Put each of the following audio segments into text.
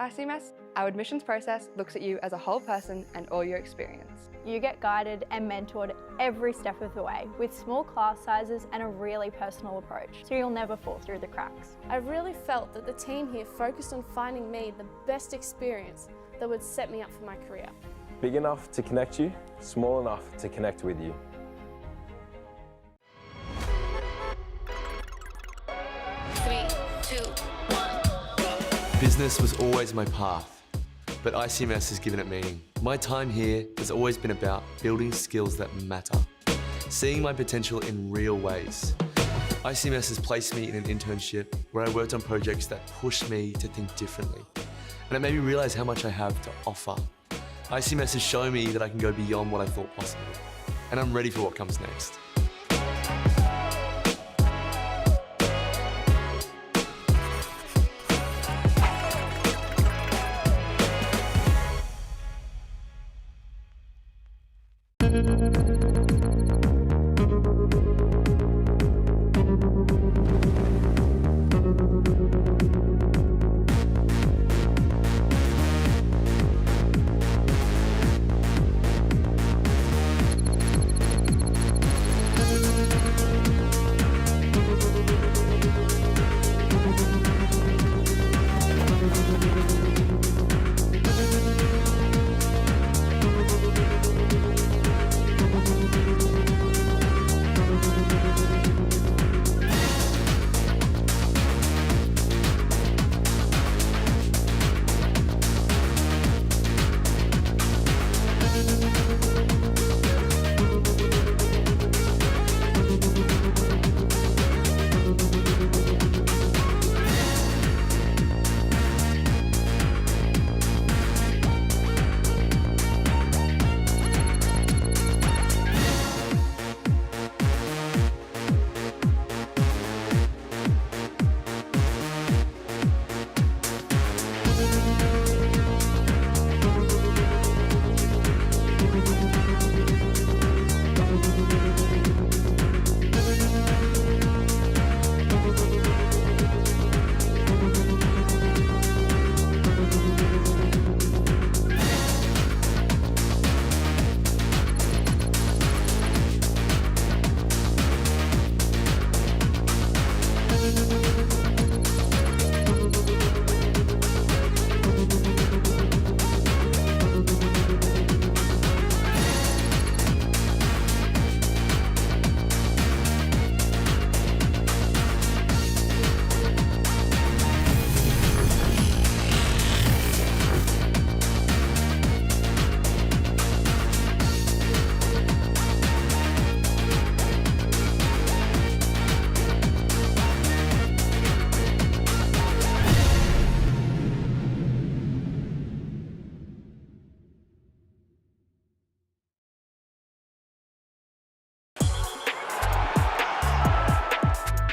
ICMS, our admissions process looks at you as a whole person and all your experience. You get guided and mentored every step of the way with small class sizes and a really personal approach, so you'll never fall through the cracks. I really felt that the team here focused on finding me the best experience that would set me up for my career. Big enough to connect you, small enough to connect with you. Business was always my path, but ICMS has given it meaning. My time here has always been about building skills that matter, seeing my potential in real ways. ICMS has placed me in an internship where I worked on projects that pushed me to think differently, and it made me realise how much I have to offer. ICMS has shown me that I can go beyond what I thought possible, and I'm ready for what comes next.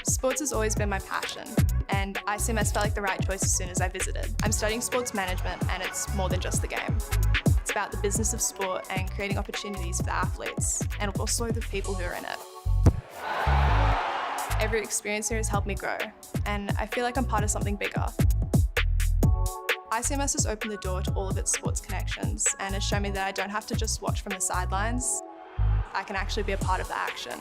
Sports has always been my passion, and ICMS felt like the right choice as soon as I visited. I'm studying sports management, and it's more than just the game. It's about the business of sport and creating opportunities for the athletes, and also the people who are in it. Every experience here has helped me grow, and I feel like I'm part of something bigger. ICMS has opened the door to all of its sports connections and has shown me that I don't have to just watch from the sidelines. I can actually be a part of the action.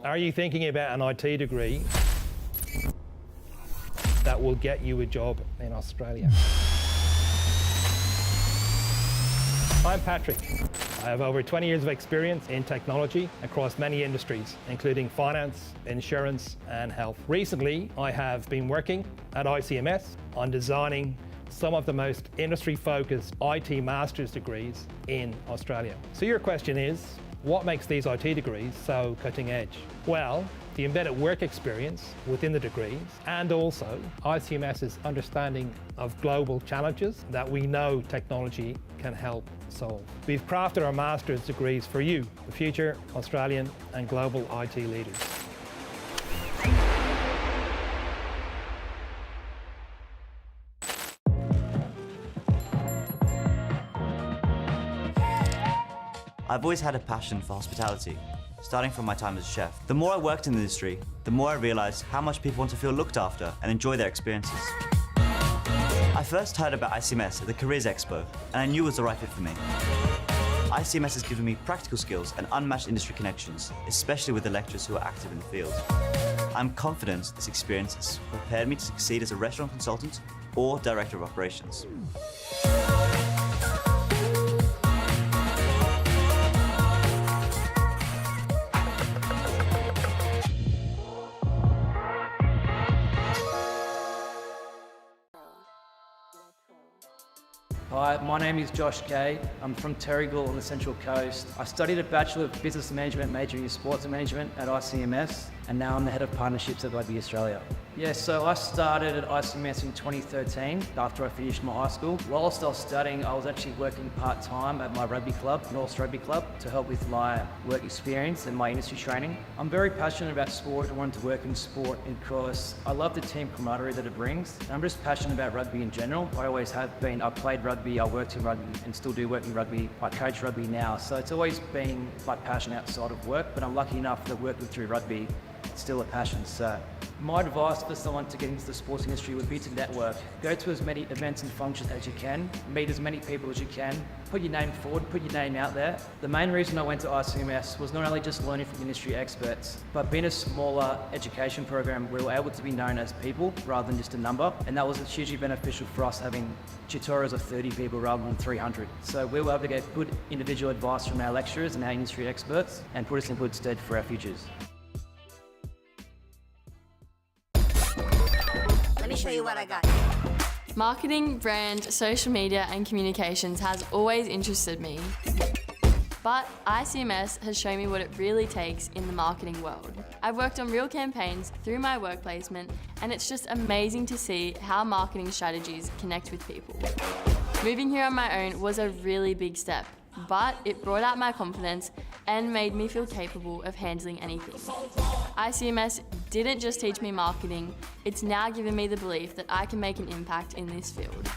Are you thinking about an IT degree that will get you a job in Australia? I'm Patrick. I have over 20 years of experience in technology across many industries, including finance, insurance, and health. Recently, I have been working at ICMS on designing some of the most industry-focused IT master's degrees in Australia. So your question is, what makes these IT degrees so cutting edge? Well, the embedded work experience within the degrees, and also ICMS's understanding of global challenges that we know technology can help solve. We've crafted our master's degrees for you, the future Australian and global IT leaders. I've always had a passion for hospitality, starting from my time as a chef. The more I worked in the industry, the more I realised how much people want to feel looked after and enjoy their experiences. I first heard about ICMS at the Careers Expo, and I knew it was the right fit for me. ICMS has given me practical skills and unmatched industry connections, especially with the lecturers who are active in the field. I'm confident this experience has prepared me to succeed as a restaurant consultant or director of operations. Hi, my name is Josh Gay. I'm from Terrigal on the Central Coast. I studied a Bachelor of Business Management majoring in Sports Management at ICMS, and now I'm the Head of Partnerships at Rugby Australia. Yeah, so I started at ICMS in 2013 after I finished my high school. Whilst I was studying, I was actually working part-time at my rugby club, North Rugby Club, to help with my work experience and my industry training. I'm very passionate about sport. I wanted to work in sport because I love the team camaraderie that it brings. And I'm just passionate about rugby in general. I always have been. I played rugby, I worked in rugby and still do work in rugby. I coach rugby now, so it's always been my passion outside of work, but I'm lucky enough that working through rugby, it's still a passion. So my advice for someone to get into the sports industry would be to network. Go to as many events and functions as you can, meet as many people as you can, put your name forward, put your name out there. The main reason I went to ICMS was not only just learning from industry experts, but being a smaller education program, we were able to be known as people rather than just a number. And that was hugely beneficial for us, having tutorials of 30 people rather than 300. So we were able to get good individual advice from our lecturers and our industry experts and put us in good stead for our futures. Let me show you what I got. Marketing, brand, social media and communications has always interested me. But ICMS has shown me what it really takes in the marketing world. I've worked on real campaigns through my work placement, and it's just amazing to see how marketing strategies connect with people. Moving here on my own was a really big step, but it brought out my confidence and made me feel capable of handling anything. ICMS didn't just teach me marketing, it's now given me the belief that I can make an impact in this field.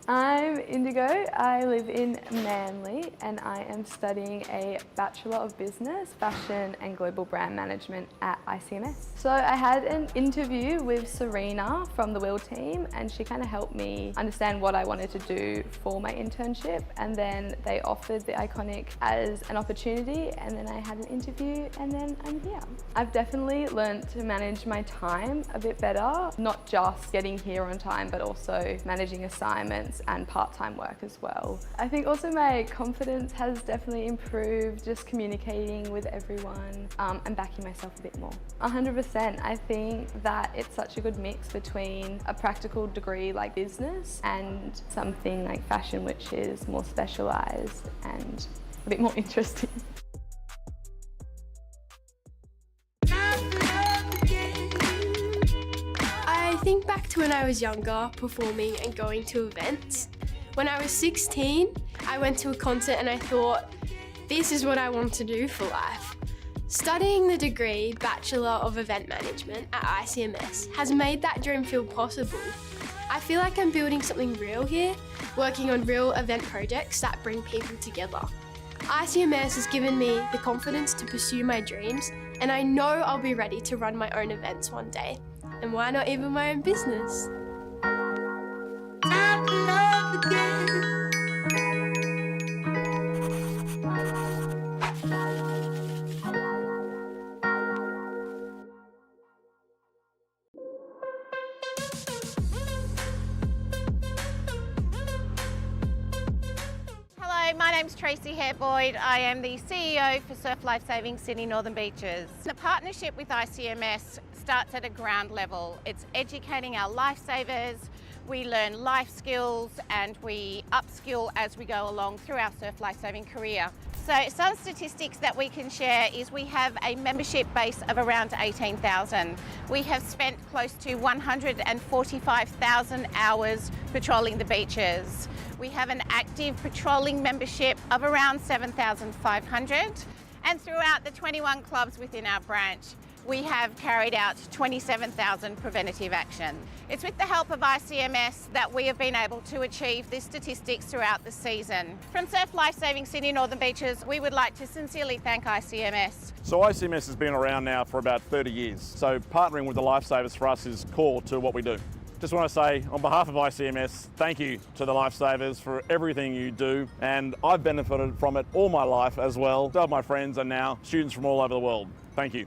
I'm Indigo. I live in Manly and I am studying a Bachelor of Business, Fashion and Global Brand Management at ICMS. So I had an interview with Serena from the Will team and she kind of helped me understand what I wanted to do for my internship, and then they offered the Iconic as an opportunity, and then I had an interview and then I'm here. I've definitely learned to manage my time a bit better, not just getting here on time but also managing assignments and part-time work as well. I think also my confidence has definitely improved, just communicating with everyone and backing myself a bit more. 100%. I think that it's such a good mix between a practical degree like business and something like fashion, which is more specialised and a bit more interesting. I think back to when I was younger, performing and going to events. When I was 16, I went to a concert and I thought, this is what I want to do for life. Studying the degree Bachelor of Event Management at ICMS has made that dream feel possible. I feel like I'm building something real here, working on real event projects that bring people together. ICMS has given me the confidence to pursue my dreams, and I know I'll be ready to run my own events one day. And why not even my own business? Time to love again. Hello, my name's Tracy Hare-Boyd. I am the CEO for Surf Lifesaving Sydney Northern Beaches. The partnership with ICMS starts at a ground level. It's educating our lifesavers, we learn life skills and we upskill as we go along through our surf lifesaving career. So some statistics that we can share is we have a membership base of around 18,000. We have spent close to 145,000 hours patrolling the beaches. We have an active patrolling membership of around 7,500. And throughout the 21 clubs within our branch, we have carried out 27,000 preventative actions. It's with the help of ICMS that we have been able to achieve this statistics throughout the season. From Surf Lifesaving Sydney Northern Beaches, we would like to sincerely thank ICMS. So ICMS has been around now for about 30 years, so partnering with the Lifesavers for us is core to what we do. Just want to say, on behalf of ICMS, thank you to the Lifesavers for everything you do, and I've benefited from it all my life as well. Some of my friends are now students from all over the world. Thank you.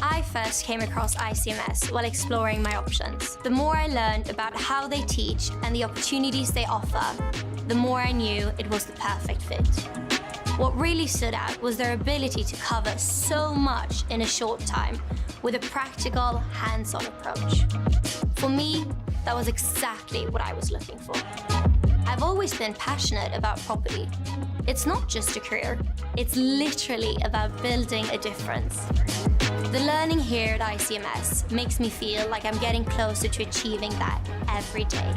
I first came across ICMS while exploring my options. The more I learned about how they teach and the opportunities they offer, the more I knew it was the perfect fit. What really stood out was their ability to cover so much in a short time with a practical, hands-on approach. For me, that was exactly what I was looking for. I've always been passionate about property. It's not just a career, it's literally about building a difference. The learning here at ICMS makes me feel like I'm getting closer to achieving that every day.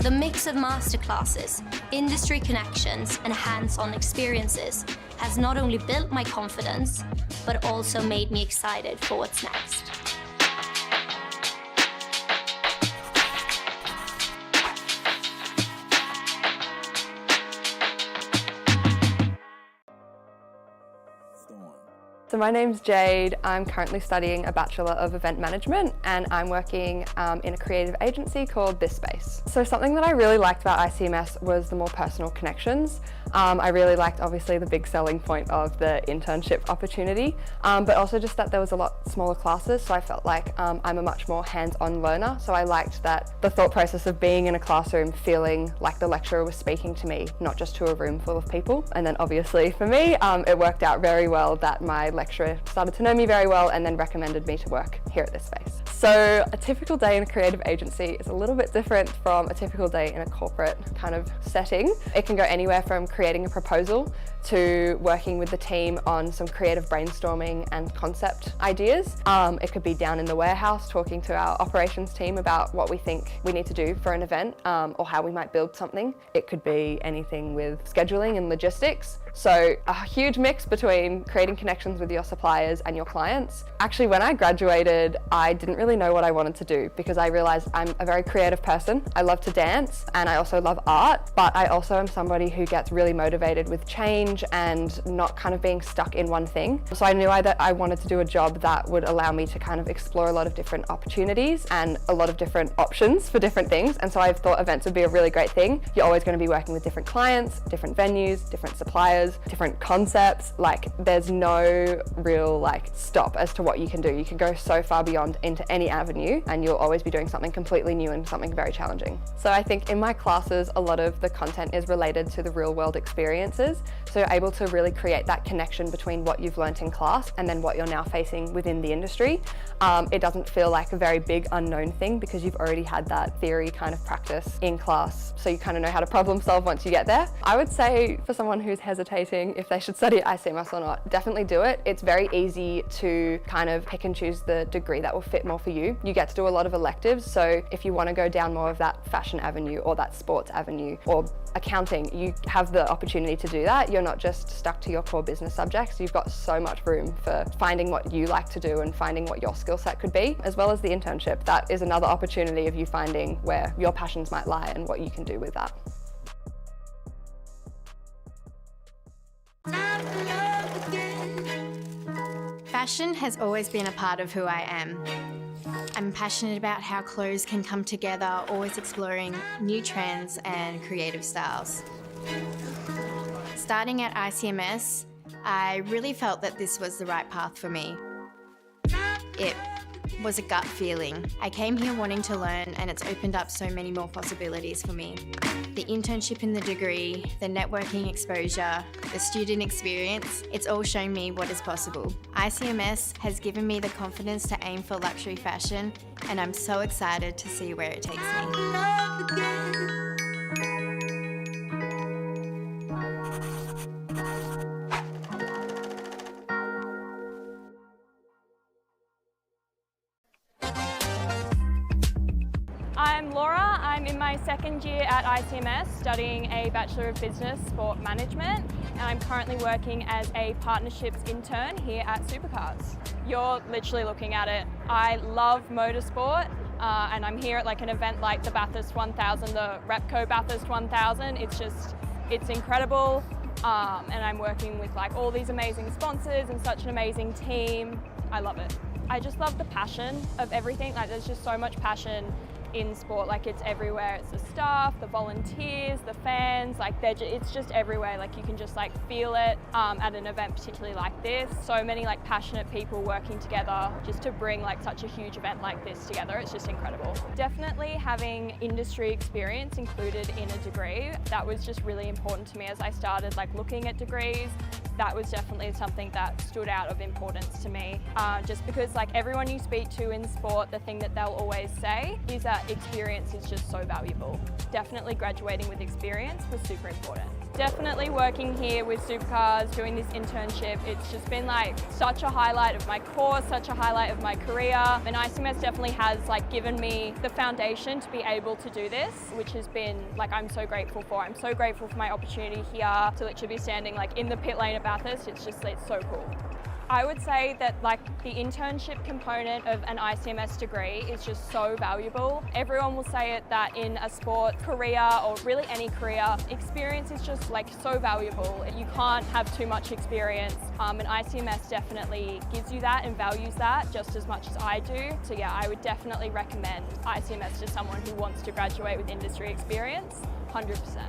The mix of masterclasses, industry connections, and hands-on experiences has not only built my confidence, but also made me excited for what's next. So my name's Jade. I'm currently studying a Bachelor of Event Management and I'm working in a creative agency called This Space. So something that I really liked about ICMS was the more personal connections. I really liked obviously the big selling point of the internship opportunity, but also just that there was a lot smaller classes, so I felt like I'm a much more hands-on learner. So I liked that the thought process of being in a classroom feeling like the lecturer was speaking to me, not just to a room full of people. And then obviously for me, it worked out very well that my lecturer started to know me very well and then recommended me to work here at This Space. So a typical day in a creative agency is a little bit different from a typical day in a corporate kind of setting. It can go anywhere from creating a proposal to working with the team on some creative brainstorming and concept ideas. It could be down in the warehouse talking to our operations team about what we think we need to do for an event or how we might build something. It could be anything with scheduling and logistics. So a huge mix between creating connections with your suppliers and your clients. Actually, when I graduated, I didn't really know what I wanted to do because I realized I'm a very creative person. I love to dance and I also love art, but I also am somebody who gets really motivated with change and not kind of being stuck in one thing. So I knew that I wanted to do a job that would allow me to kind of explore a lot of different opportunities and a lot of different options for different things. And so I thought events would be a really great thing. You're always going to be working with different clients, different venues, different suppliers, different concepts. Like there's no real stop as to what you can do. You can go so far beyond into any avenue and you'll always be doing something completely new and something very challenging. So I think in my classes, a lot of the content is related to the real world experiences. So you're able to really create that connection between what you've learnt in class and then what you're now facing within the industry. It doesn't feel like a very big unknown thing because you've already had that theory kind of practice in class. So you kind of know how to problem solve once you get there. I would say for someone who's hesitating if they should study at ICMS or not, definitely do it. It's very easy to kind of pick and choose the degree that will fit more for you. You get to do a lot of electives. So if you want to go down more of that fashion avenue or that sports avenue or accounting, you have the opportunity to do that. You're not just stuck to your core business subjects. You've got so much room for finding what you like to do and finding what your skill set could be, as well as the internship. That is another opportunity of you finding where your passions might lie and what you can do with that. Fashion has always been a part of who I am. I'm passionate about how clothes can come together, always exploring new trends and creative styles. Starting at ICMS, I really felt that this was the right path for me. It was a gut feeling. I came here wanting to learn and it's opened up so many more possibilities for me. The internship in the degree, the networking exposure, the student experience, it's all shown me what is possible. ICMS has given me the confidence to aim for luxury fashion and I'm so excited to see where it takes me. I'm Laura. I'm I'm in my second year at ICMS studying a Bachelor of Business Sport Management, and I'm currently working as a partnerships intern here at Supercars. You're literally looking at it. I love motorsport, and I'm here at like an event like the Bathurst 1000, the Repco Bathurst 1000. It's incredible, and I'm working with like all these amazing sponsors and such an amazing team. I love it. I just love the passion of everything. Like there's just so much passion in sport, like it's everywhere. It's the staff, the volunteers, the fans, like it's just everywhere. Like you can just like feel it at an event particularly like this. So many like passionate people working together just to bring like such a huge event like this together. It's just incredible. Definitely having industry experience included in a degree, that was just really important to me as I started like looking at degrees. That was definitely something that stood out of importance to me. Just because like everyone you speak to in sport, the thing that they'll always say is that experience is just so valuable. Definitely graduating with experience was super important. Definitely working here with Supercars, doing this internship, it's just been like such a highlight of my course, such a highlight of my career. And ICMS definitely has like given me the foundation to be able to do this, which has been like I'm so grateful for. I'm so grateful for my opportunity here to literally be standing like in the pit lane at Bathurst. It's so cool. I would say that like the internship component of an ICMS degree is just so valuable. Everyone will say it that in a sport career or really any career, experience is just like so valuable. You can't have too much experience, and ICMS definitely gives you that and values that just as much as I do. So yeah, I would definitely recommend ICMS to someone who wants to graduate with industry experience, 100%.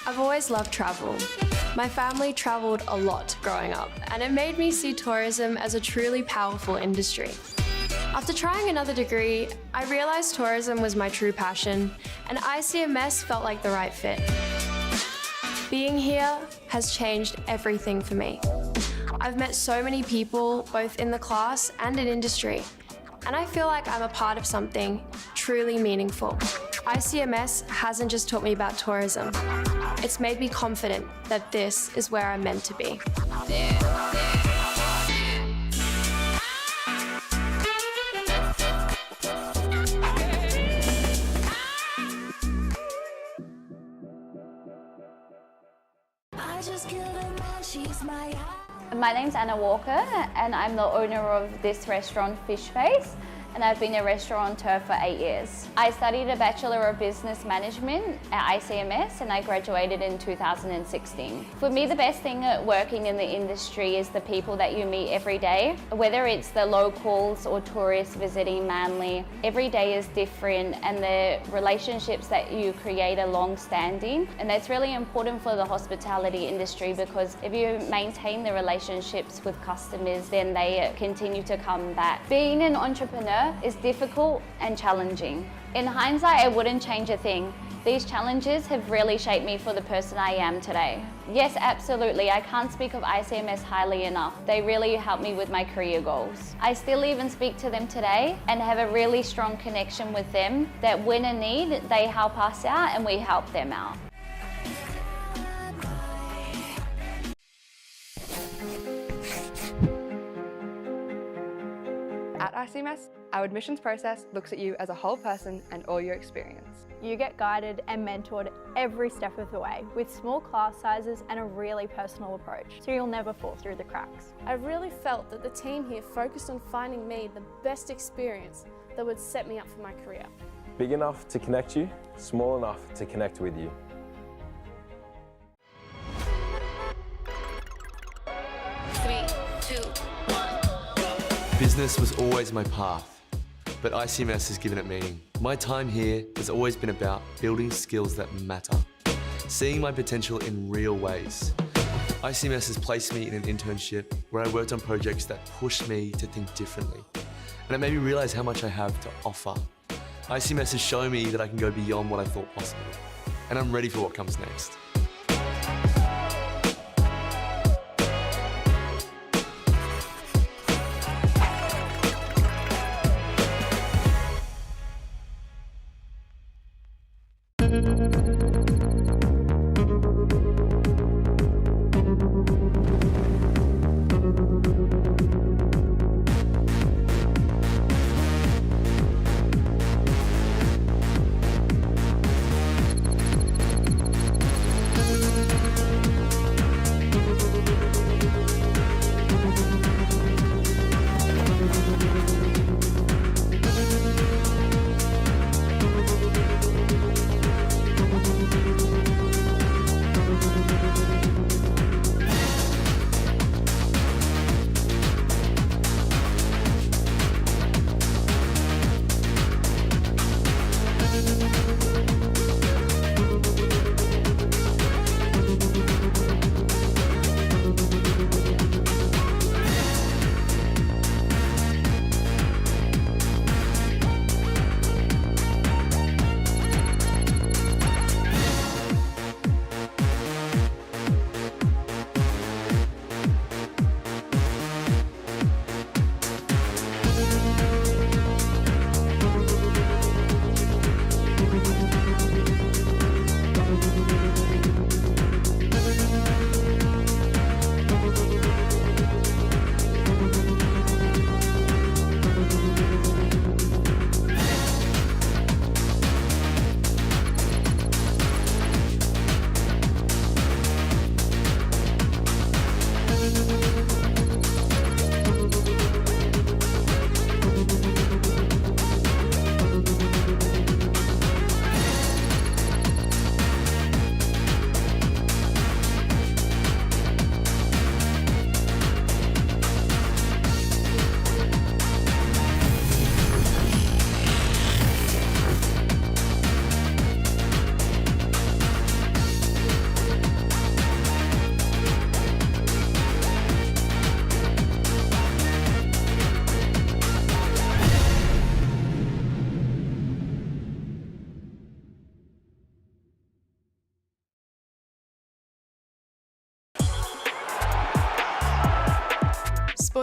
I've always loved travel. My family travelled a lot growing up, and it made me see tourism as a truly powerful industry. After trying another degree, I realised tourism was my true passion, and ICMS felt like the right fit. Being here has changed everything for me. I've met so many people, both in the class and in industry, and I feel like I'm a part of something truly meaningful. ICMS hasn't just taught me about tourism. It's made me confident that this is where I'm meant to be. My name's Anna Walker and I'm the owner of this restaurant, Fish Face, and I've been a restaurateur for 8 years. I studied a Bachelor of Business Management at ICMS and I graduated in 2016. For me, the best thing at working in the industry is the people that you meet every day. Whether it's the locals or tourists visiting Manly, every day is different and the relationships that you create are long-standing. And that's really important for the hospitality industry because if you maintain the relationships with customers, then they continue to come back. Being an entrepreneur is difficult and challenging. In hindsight, I wouldn't change a thing. These challenges have really shaped me for the person I am today. Yes, absolutely, I can't speak of ICMS highly enough. They really helped me with my career goals. I still even speak to them today and have a really strong connection with them that when in need, they help us out and we help them out. At ICMS, our admissions process looks at you as a whole person and all your experience. You get guided and mentored every step of the way with small class sizes and a really personal approach, so you'll never fall through the cracks. I really felt that the team here focused on finding me the best experience that would set me up for my career. Big enough to connect you, small enough to connect with you. Business was always my path, but ICMS has given it meaning. My time here has always been about building skills that matter, seeing my potential in real ways. ICMS has placed me in an internship where I worked on projects that pushed me to think differently, and it made me realise how much I have to offer. ICMS has shown me that I can go beyond what I thought possible, and I'm ready for what comes next.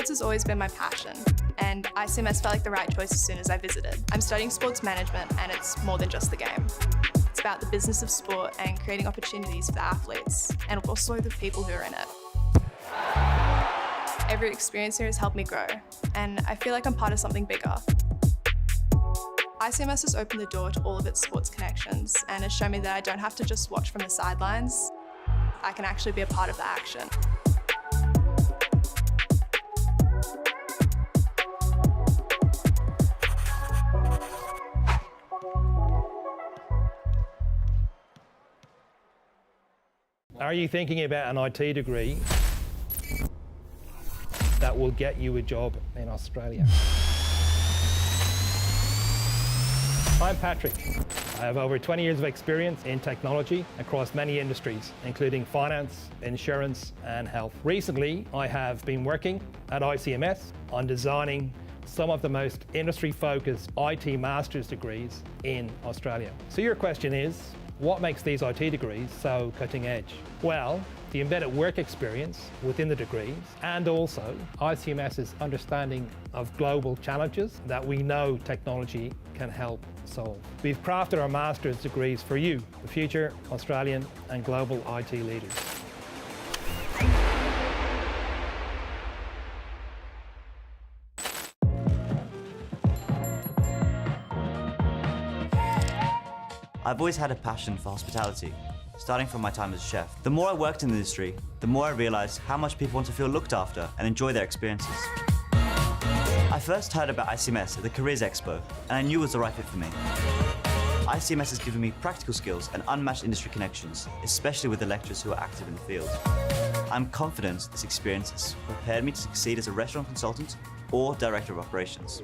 Sports has always been my passion, and ICMS felt like the right choice as soon as I visited. I'm studying sports management, and it's more than just the game. It's about the business of sport and creating opportunities for the athletes, and also the people who are in it. Every experience here has helped me grow, and I feel like I'm part of something bigger. ICMS has opened the door to all of its sports connections and has shown me that I don't have to just watch from the sidelines. I can actually be a part of the action. Are you thinking about an IT degree that will get you a job in Australia? I'm Patrick. I have over 20 years of experience in technology across many industries, including finance, insurance, and health. Recently, I have been working at ICMS on designing some of the most industry-focused IT master's degrees in Australia. So your question is, what makes these IT degrees so cutting edge? Well, the embedded work experience within the degrees, and also ICMS's understanding of global challenges that we know technology can help solve. We've crafted our master's degrees for you, the future Australian and global IT leaders. I've always had a passion for hospitality, starting from my time as a chef. The more I worked in the industry, the more I realised how much people want to feel looked after and enjoy their experiences. I first heard about ICMS at the Careers Expo, and I knew it was the right fit for me. ICMS has given me practical skills and unmatched industry connections, especially with the lecturers who are active in the field. I'm confident this experience has prepared me to succeed as a restaurant consultant or director of operations.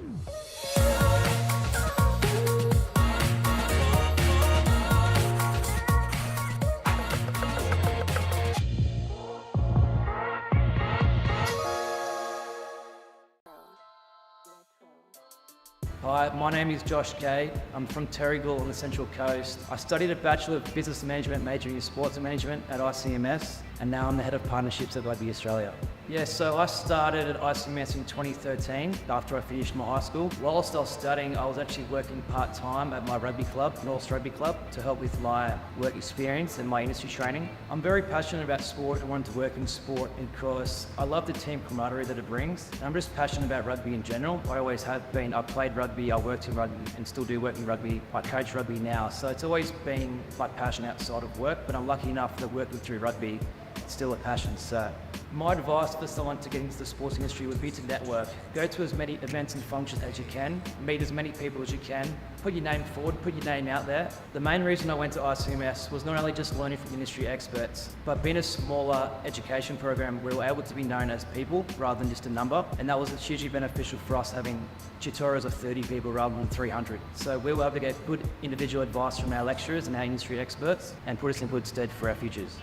Hi, my name is Josh Gay. I'm from Terrigal on the Central Coast. I studied a Bachelor of Business Management majoring in Sports Management at ICMS, and now I'm the Head of Partnerships at Rugby Australia. Yeah, so I started at ICMS in 2013 after I finished my high school. Whilst I was studying, I was actually working part-time at my rugby club, North Rugby Club, to help with my work experience and my industry training. I'm very passionate about sport and wanted to work in sport because I love the team camaraderie that it brings. And I'm just passionate about rugby in general. I always have been. I played rugby, I worked in rugby and still do work in rugby. I coach rugby now, so it's always been my passion outside of work, but I'm lucky enough that working through rugby, it's still a passion. So my advice for someone to get into the sports industry would be to network. Go to as many events and functions as you can, meet as many people as you can, put your name forward, put your name out there. The main reason I went to ICMS was not only just learning from industry experts, but being a smaller education program, we were able to be known as people rather than just a number. And that was hugely beneficial for us, having tutorials of 30 people rather than 300. So we were able to get good individual advice from our lecturers and our industry experts and put us in good stead for our futures.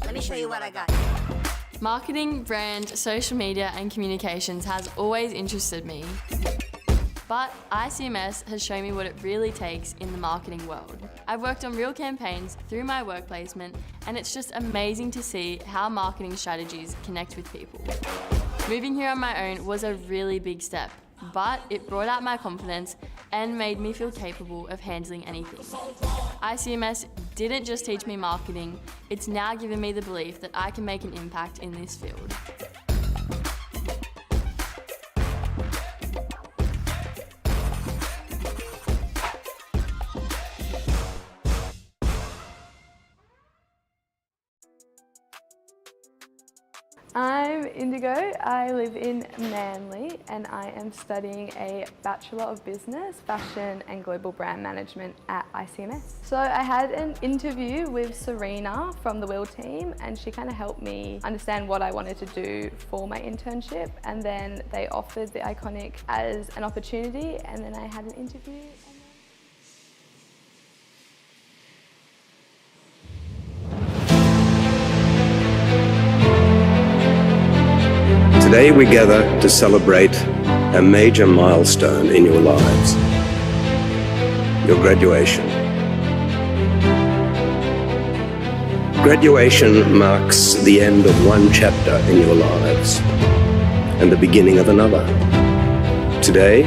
Let me show you what I got. Marketing, brand, social media and communications has always interested me. But ICMS has shown me what it really takes in the marketing world. I've worked on real campaigns through my work placement, and it's just amazing to see how marketing strategies connect with people. Moving here on my own was a really big step, but it brought out my confidence and made me feel capable of handling anything. ICMS didn't just teach me marketing, it's now given me the belief that I can make an impact in this field. I'm Indigo. I live in Manly and I am studying a Bachelor of Business, Fashion and Global Brand Management at ICMS. So I had an interview with Serena from the Will team and she kind of helped me understand what I wanted to do for my internship, and then they offered the Iconic as an opportunity, and then I had an interview. Today we gather to celebrate a major milestone in your lives, your graduation. Graduation marks the end of one chapter in your lives and the beginning of another. Today,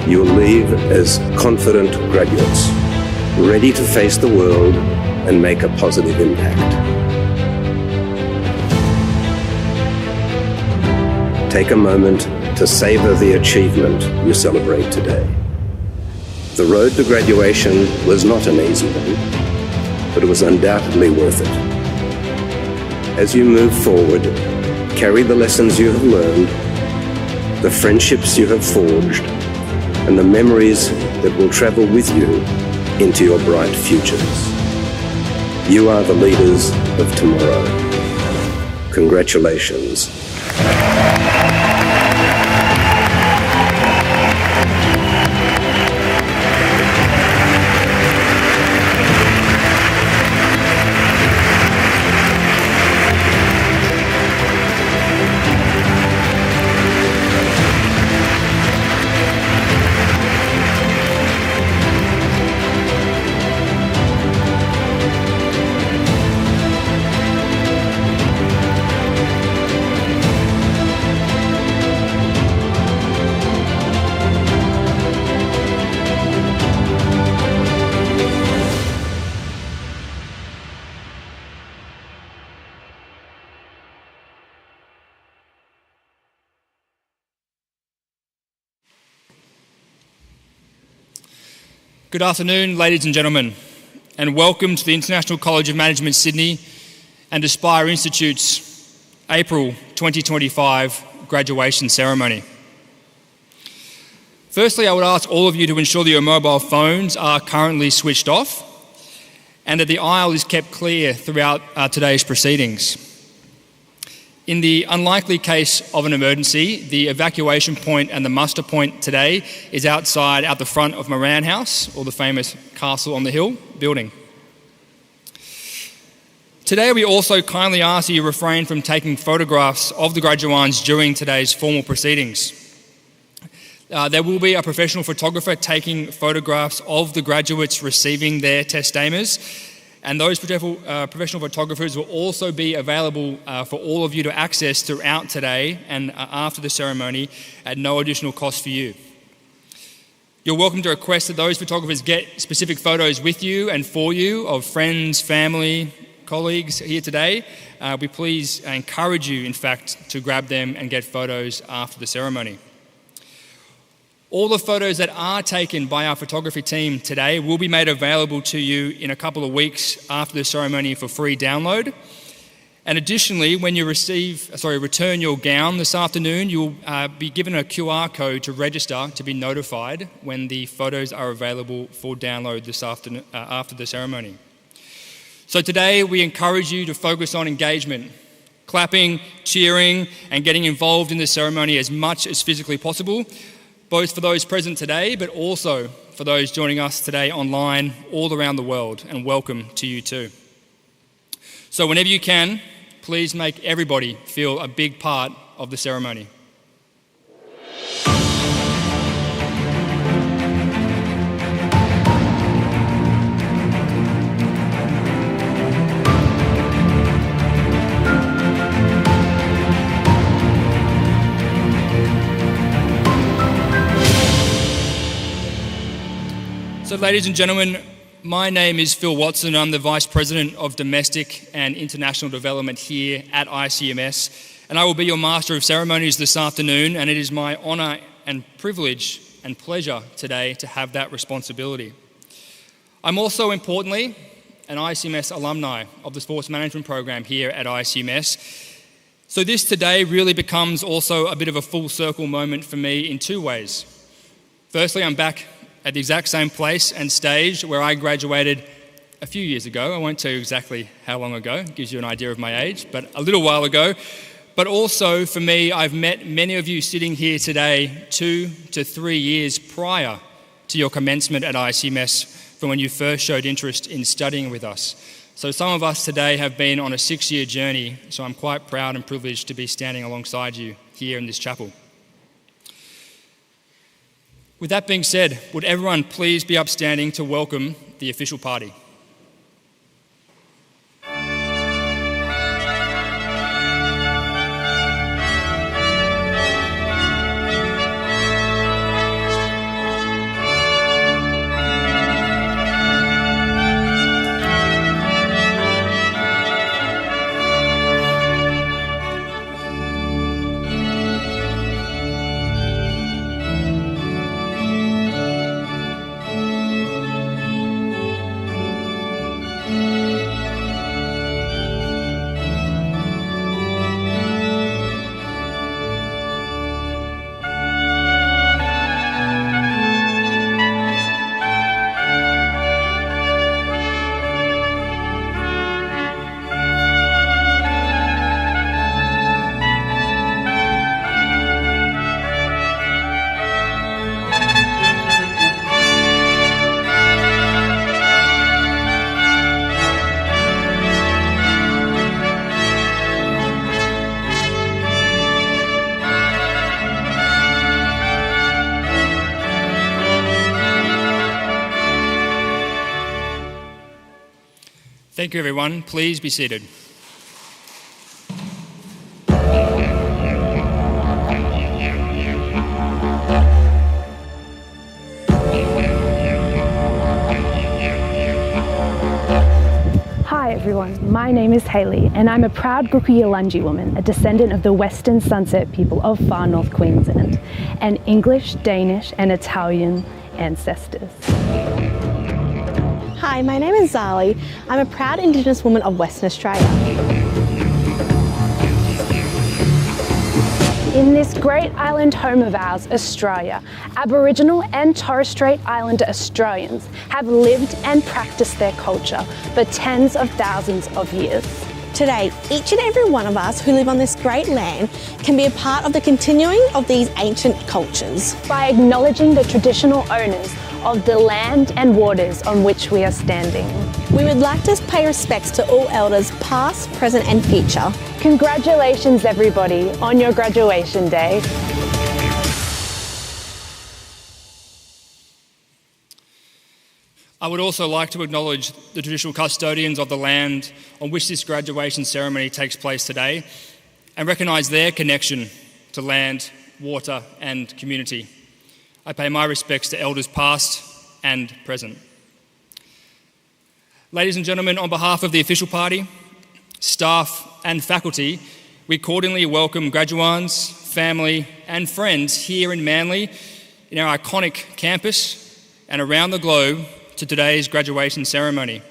you'll leave as confident graduates, ready to face the world and make a positive impact. Take a moment to savor the achievement you celebrate today. The road to graduation was not an easy one, but it was undoubtedly worth it. As you move forward, carry the lessons you have learned, the friendships you have forged, and the memories that will travel with you into your bright futures. You are the leaders of tomorrow. Congratulations. Good afternoon, ladies and gentlemen, and welcome to the International College of Management Sydney and Aspire Institute's April 2025 graduation ceremony. Firstly, I would ask all of you to ensure that your mobile phones are currently switched off and that the aisle is kept clear throughout today's proceedings. In the unlikely case of an emergency, the evacuation point and the muster point today is outside out the front of Moran House, or the famous Castle on the Hill building. Today we also kindly ask that you refrain from taking photographs of the graduands during today's formal proceedings. There will be a professional photographer taking photographs of the graduates receiving their testames, and those professional photographers will also be available for all of you to access throughout today and after the ceremony at no additional cost for you. You're welcome to request that those photographers get specific photos with you and for you of friends, family, colleagues here today. We please encourage you, in fact, to grab them and get photos after the ceremony. All the photos that are taken by our photography team today will be made available to you in a couple of weeks after the ceremony for free download. And additionally, when you return your gown this afternoon, you'll be given a QR code to register to be notified when the photos are available for download this afternoon after the ceremony. So today we encourage you to focus on engagement, clapping, cheering, and getting involved in the ceremony as much as physically possible, both for those present today, but also for those joining us today online all around the world, and welcome to you too. So whenever you can, please make everybody feel a big part of the ceremony. So ladies and gentlemen, my name is Phil Watson. I'm the Vice President of Domestic and International Development here at ICMS, and I will be your Master of Ceremonies this afternoon, and it is my honour and privilege and pleasure today to have that responsibility. I'm also, importantly, an ICMS alumni of the Sports Management Program here at ICMS. So this today really becomes also a bit of a full circle moment for me in two ways. Firstly, I'm back at the exact same place and stage where I graduated a few years ago. I won't tell you exactly how long ago, it gives you an idea of my age, but a little while ago. But also for me, I've met many of you sitting here today 2 to 3 years prior to your commencement at ICMS from when you first showed interest in studying with us. So some of us today have been on a 6-year journey, so I'm quite proud and privileged to be standing alongside you here in this chapel. With that being said, would everyone please be upstanding to welcome the official party? Thank you, everyone. Please be seated. Hi everyone, my name is Hayley and I'm a proud Gukuyalunji woman, a descendant of the Western Sunset people of far north Queensland, and English, Danish and Italian ancestors. Hi, my name is Zali. I'm a proud Indigenous woman of Western Australia. In this great island home of ours, Australia, Aboriginal and Torres Strait Islander Australians have lived and practiced their culture for tens of thousands of years. Today, each and every one of us who live on this great land can be a part of the continuing of these ancient cultures. By acknowledging the traditional owners of the land and waters on which we are standing. We would like to pay respects to all elders past, present and future. Congratulations everybody on your graduation day. I would also like to acknowledge the traditional custodians of the land on which this graduation ceremony takes place today and recognise their connection to land, water and community. I pay my respects to elders past and present. Ladies and gentlemen, on behalf of the official party, staff and faculty, we cordially welcome graduands, family and friends here in Manly, in our iconic campus and around the globe to today's graduation ceremony.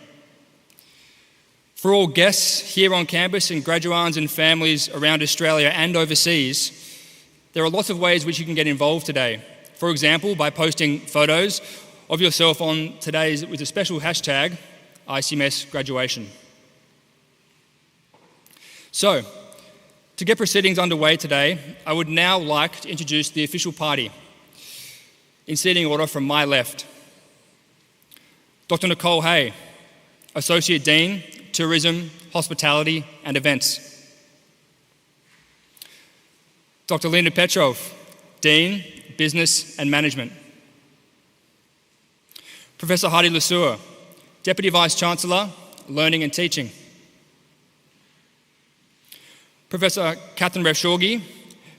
For all guests here on campus and graduands and families around Australia and overseas, there are lots of ways which you can get involved today. For example, by posting photos of yourself on today's with a special hashtag, ICMS graduation. So, to get proceedings underway today, I would now like to introduce the official party. In seating order from my left, Dr. Nicole Hay, Associate Dean, Tourism, Hospitality and Events. Dr. Linda Petrov, Dean, Business and Management. Professor Heidi Lesueur, Deputy Vice-Chancellor, Learning and Teaching. Professor Catherine Revshorgi,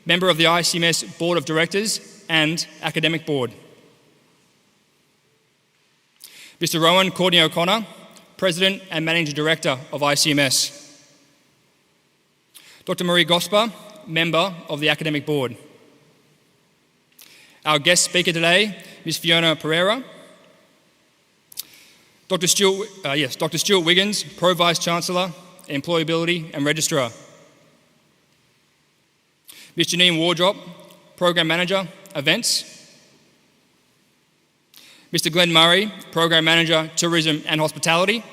Member of the ICMS Board of Directors and Academic Board. Mr. Rowan Courtney O'Connor, President and Managing Director of ICMS. Dr. Marie Gosper, Member of the Academic Board. Our guest speaker today, Ms. Fiona Pereira. Dr. Stuart Wiggins, Pro Vice-Chancellor, Employability and Registrar. Ms. Janine Wardrop, Program Manager, Events. Mr. Glenn Murray, Program Manager, Tourism and Hospitality.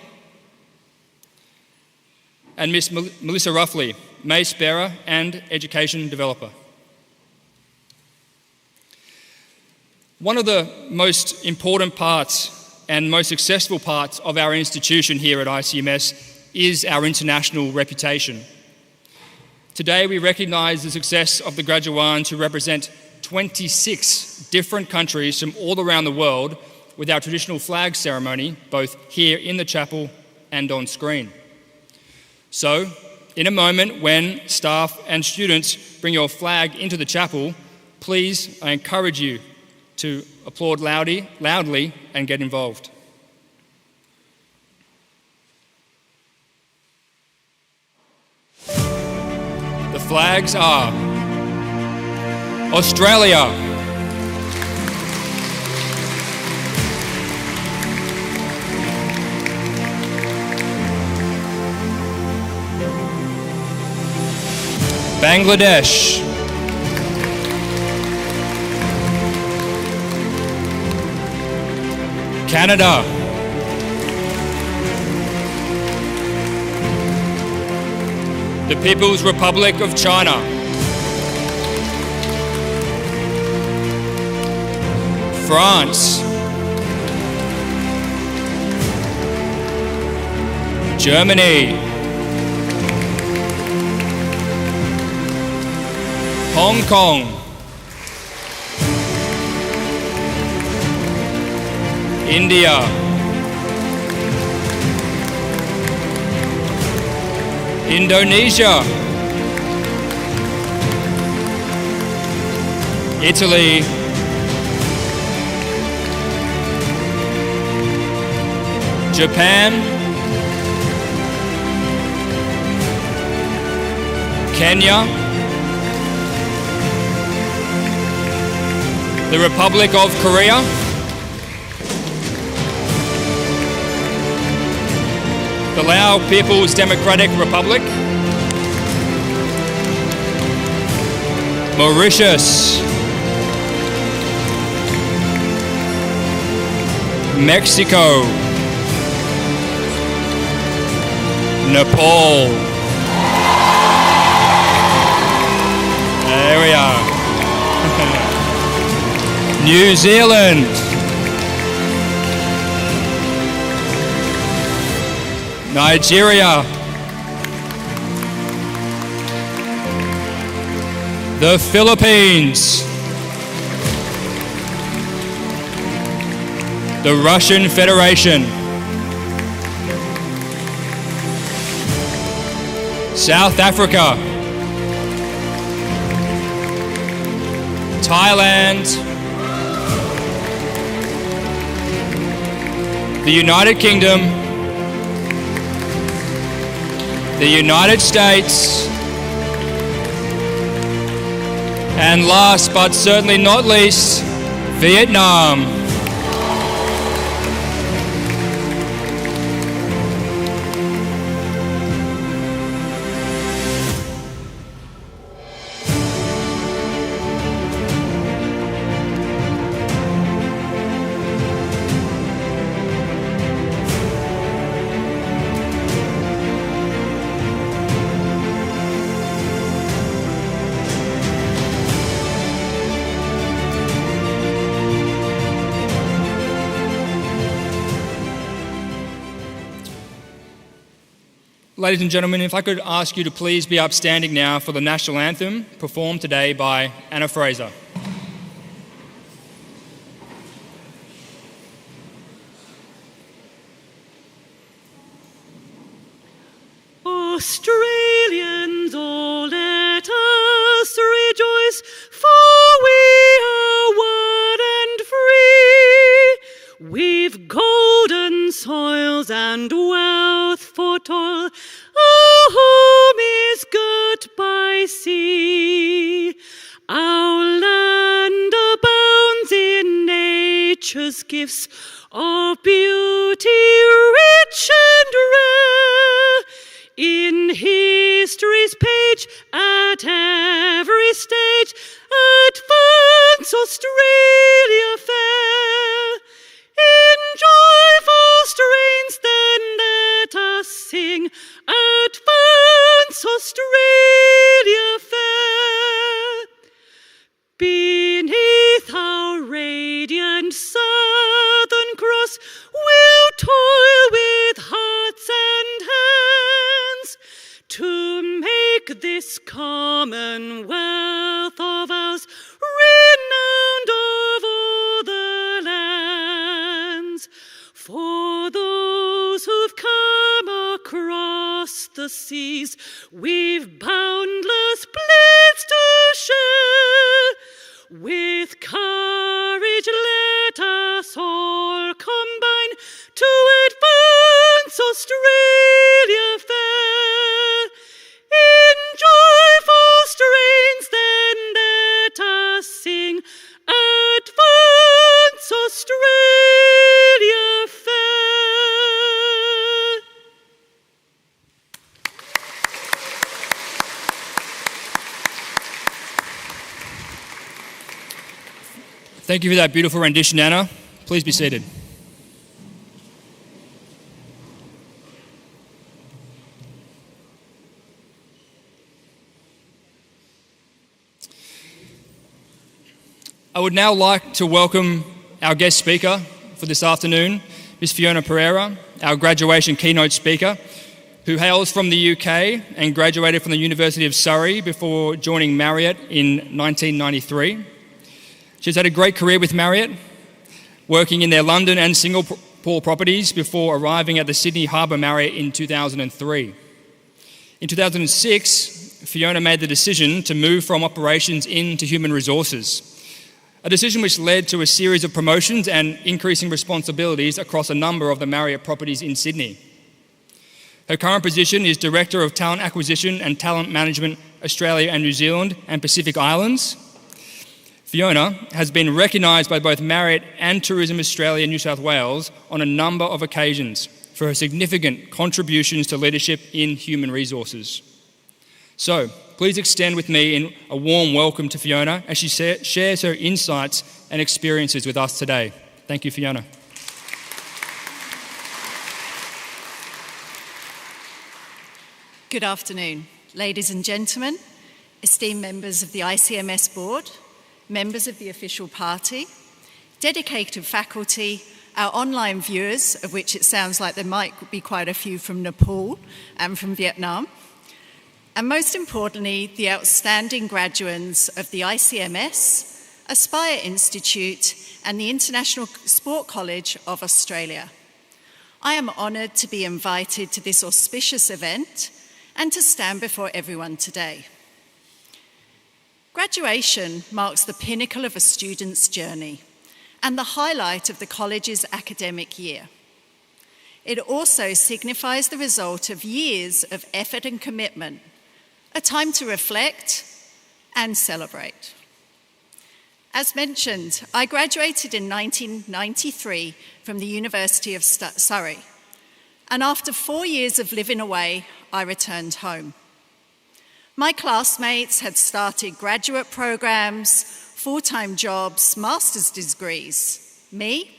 And Ms. Melissa Ruffley, Maize Bearer and Education Developer. One of the most important parts and most successful parts of our institution here at ICMS is our international reputation. Today we recognise the success of the graduands who represent 26 different countries from all around the world with our traditional flag ceremony, both here in the chapel and on screen. So, in a moment when staff and students bring your flag into the chapel, please, I encourage you to applaud loudly and get involved. The flags are Australia, Bangladesh, Canada, the People's Republic of China, France, Germany, Hong Kong, India, Indonesia, Italy, Japan, Kenya, the Republic of Korea, the Lao People's Democratic Republic, Mauritius, Mexico, Nepal. There we are. New Zealand, Nigeria, the Philippines, the Russian Federation, South Africa, Thailand, the United Kingdom, the United States, and last but certainly not least, Vietnam. Ladies and gentlemen, if I could ask you to please be upstanding now for the national anthem performed today by Anna Fraser. Australians, oh, let us rejoice, for we are one and free. We've golden soils and wealth for toil. Our home is girt by sea. Our land abounds in nature's gifts of beauty rich and rare. In history's page, at every stage, advance Australia fair. In joyful strains then let us sing, advance Australia fair. Beneath our radiant southern cross, we'll toil with hearts and hands to make this commonwealth of ours renowned of all the lands. For those who've come across the seas, we've boundless bliss to share. With courage let us all combine to advance Australia fair. In joyful strains then let us sing, advance Australia fair. Thank you for that beautiful rendition, Anna. Please be seated. I would now like to welcome our guest speaker for this afternoon, Ms. Fiona Pereira, our graduation keynote speaker, who hails from the UK and graduated from the University of Surrey before joining Marriott in 1993. She's had a great career with Marriott, working in their London and Singapore properties before arriving at the Sydney Harbour Marriott in 2003. In 2006, Fiona made the decision to move from operations into human resources, a decision which led to a series of promotions and increasing responsibilities across a number of the Marriott properties in Sydney. Her current position is Director of Talent Acquisition and Talent Management Australia and New Zealand and Pacific Islands. Fiona has been recognised by both Marriott and Tourism Australia New South Wales on a number of occasions for her significant contributions to leadership in human resources. So, please extend with me in a warm welcome to Fiona as she shares her insights and experiences with us today. Thank you, Fiona. Good afternoon, ladies and gentlemen, esteemed members of the ICMS board, members of the official party, dedicated faculty, our online viewers, of which it sounds like there might be quite a few from Nepal and from Vietnam, and most importantly, the outstanding graduands of the ICMS, Aspire Institute and the International Sport College of Australia. I am honoured to be invited to this auspicious event and to stand before everyone today. Graduation marks the pinnacle of a student's journey and the highlight of the college's academic year. It also signifies the result of years of effort and commitment, a time to reflect and celebrate. As mentioned, I graduated in 1993 from the University of Surrey, and after 4 years of living away, I returned home. My classmates had started graduate programs, full-time jobs, master's degrees. Me?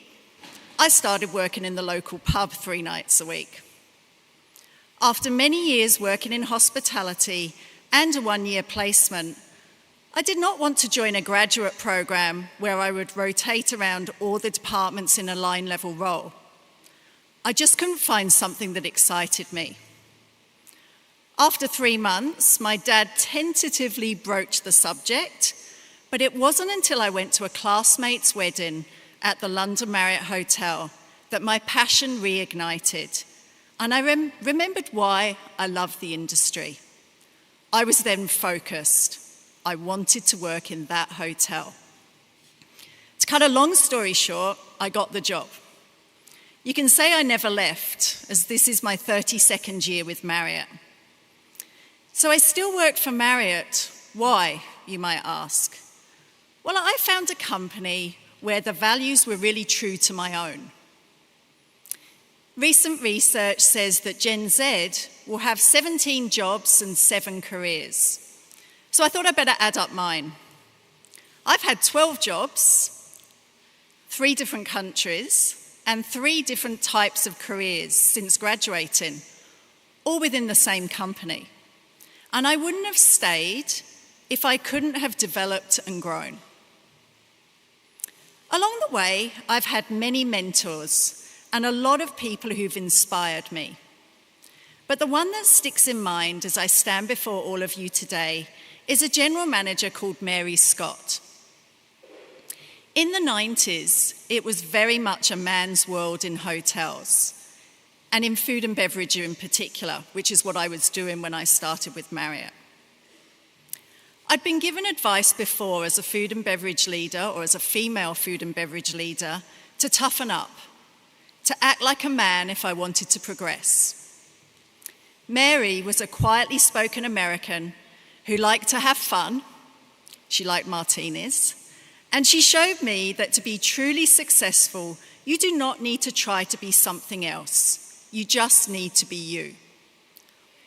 I started working in the local pub 3 nights a week. After many years working in hospitality and a 1-year placement, I did not want to join a graduate program where I would rotate around all the departments in a line-level role. I just couldn't find something that excited me. After 3 months, my dad tentatively broached the subject, but it wasn't until I went to a classmate's wedding at the London Marriott Hotel that my passion reignited, and I remembered why I loved the industry. I was then focused. I wanted to work in that hotel. To cut a long story short, I got the job. You can say I never left, as this is my 32nd year with Marriott. So I still work for Marriott. Why, you might ask? Well, I found a company where the values were really true to my own. Recent research says that Gen Z will have 17 jobs and 7 careers. So I thought I'd better add up mine. I've had 12 jobs, 3 different countries, and 3 different types of careers since graduating, all within the same company. And I wouldn't have stayed if I couldn't have developed and grown. Along the way, I've had many mentors and a lot of people who've inspired me. But the one that sticks in mind as I stand before all of you today is a general manager called Mary Scott. In the 90s, it was very much a man's world in hotels, and in food and beverage in particular, which is what I was doing when I started with Marriott. I'd been given advice before as a food and beverage leader, or as a female food and beverage leader, to toughen up, to act like a man if I wanted to progress. Mary was a quietly spoken American who liked to have fun. She liked martinis. And she showed me that to be truly successful, you do not need to try to be something else. You just need to be you.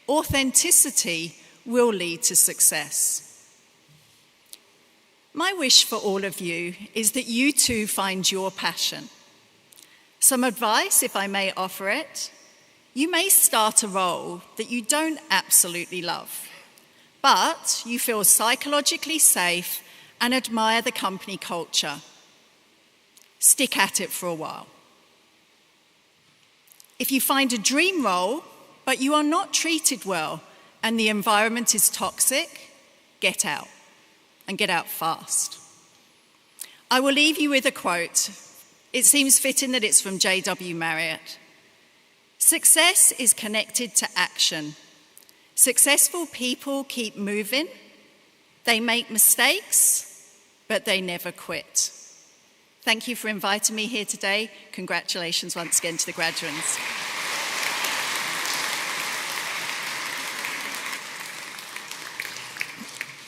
Authenticity will lead to success. My wish for all of you is that you too find your passion. Some advice, if I may offer it. You may start a role that you don't absolutely love, but you feel psychologically safe and admire the company culture. Stick at it for a while. If you find a dream role, but you are not treated well and the environment is toxic, get out, and get out fast. I will leave you with a quote. It seems fitting that it's from J.W. Marriott. Success is connected to action. Successful people keep moving. They make mistakes, but they never quit. Thank you for inviting me here today. Congratulations once again to the graduands.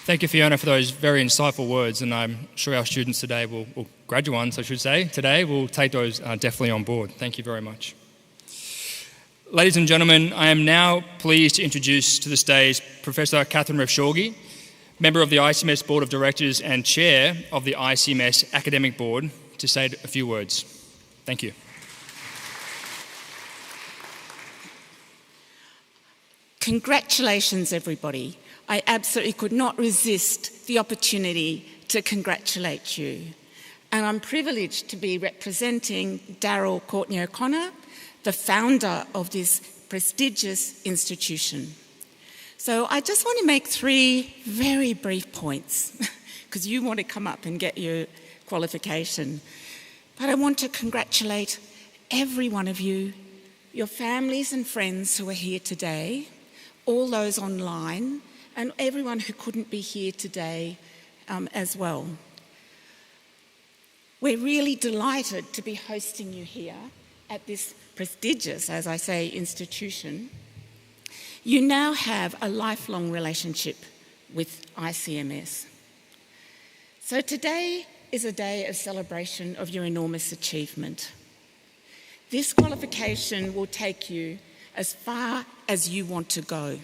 Thank you, Fiona, for those very insightful words, and I'm sure our students today or graduands, I should say, today will take those definitely on board. Thank you very much. Ladies and gentlemen, I am now pleased to introduce to the stage Professor Catherine Refshorgi, member of the ICMS Board of Directors and Chair of the ICMS Academic Board, to say a few words. Thank you. Congratulations, everybody. I absolutely could not resist the opportunity to congratulate you. And I'm privileged to be representing Daryl Courtney O'Connor, the founder of this prestigious institution. So I just want to make 3 very brief points, because you want to come up and get your qualification. But I want to congratulate every one of you, your families and friends who are here today, all those online, and everyone who couldn't be here today as well. We're really delighted to be hosting you here at this prestigious, as I say, institution. You now have a lifelong relationship with ICMS. So today is a day of celebration of your enormous achievement. This qualification will take you as far as you want to go.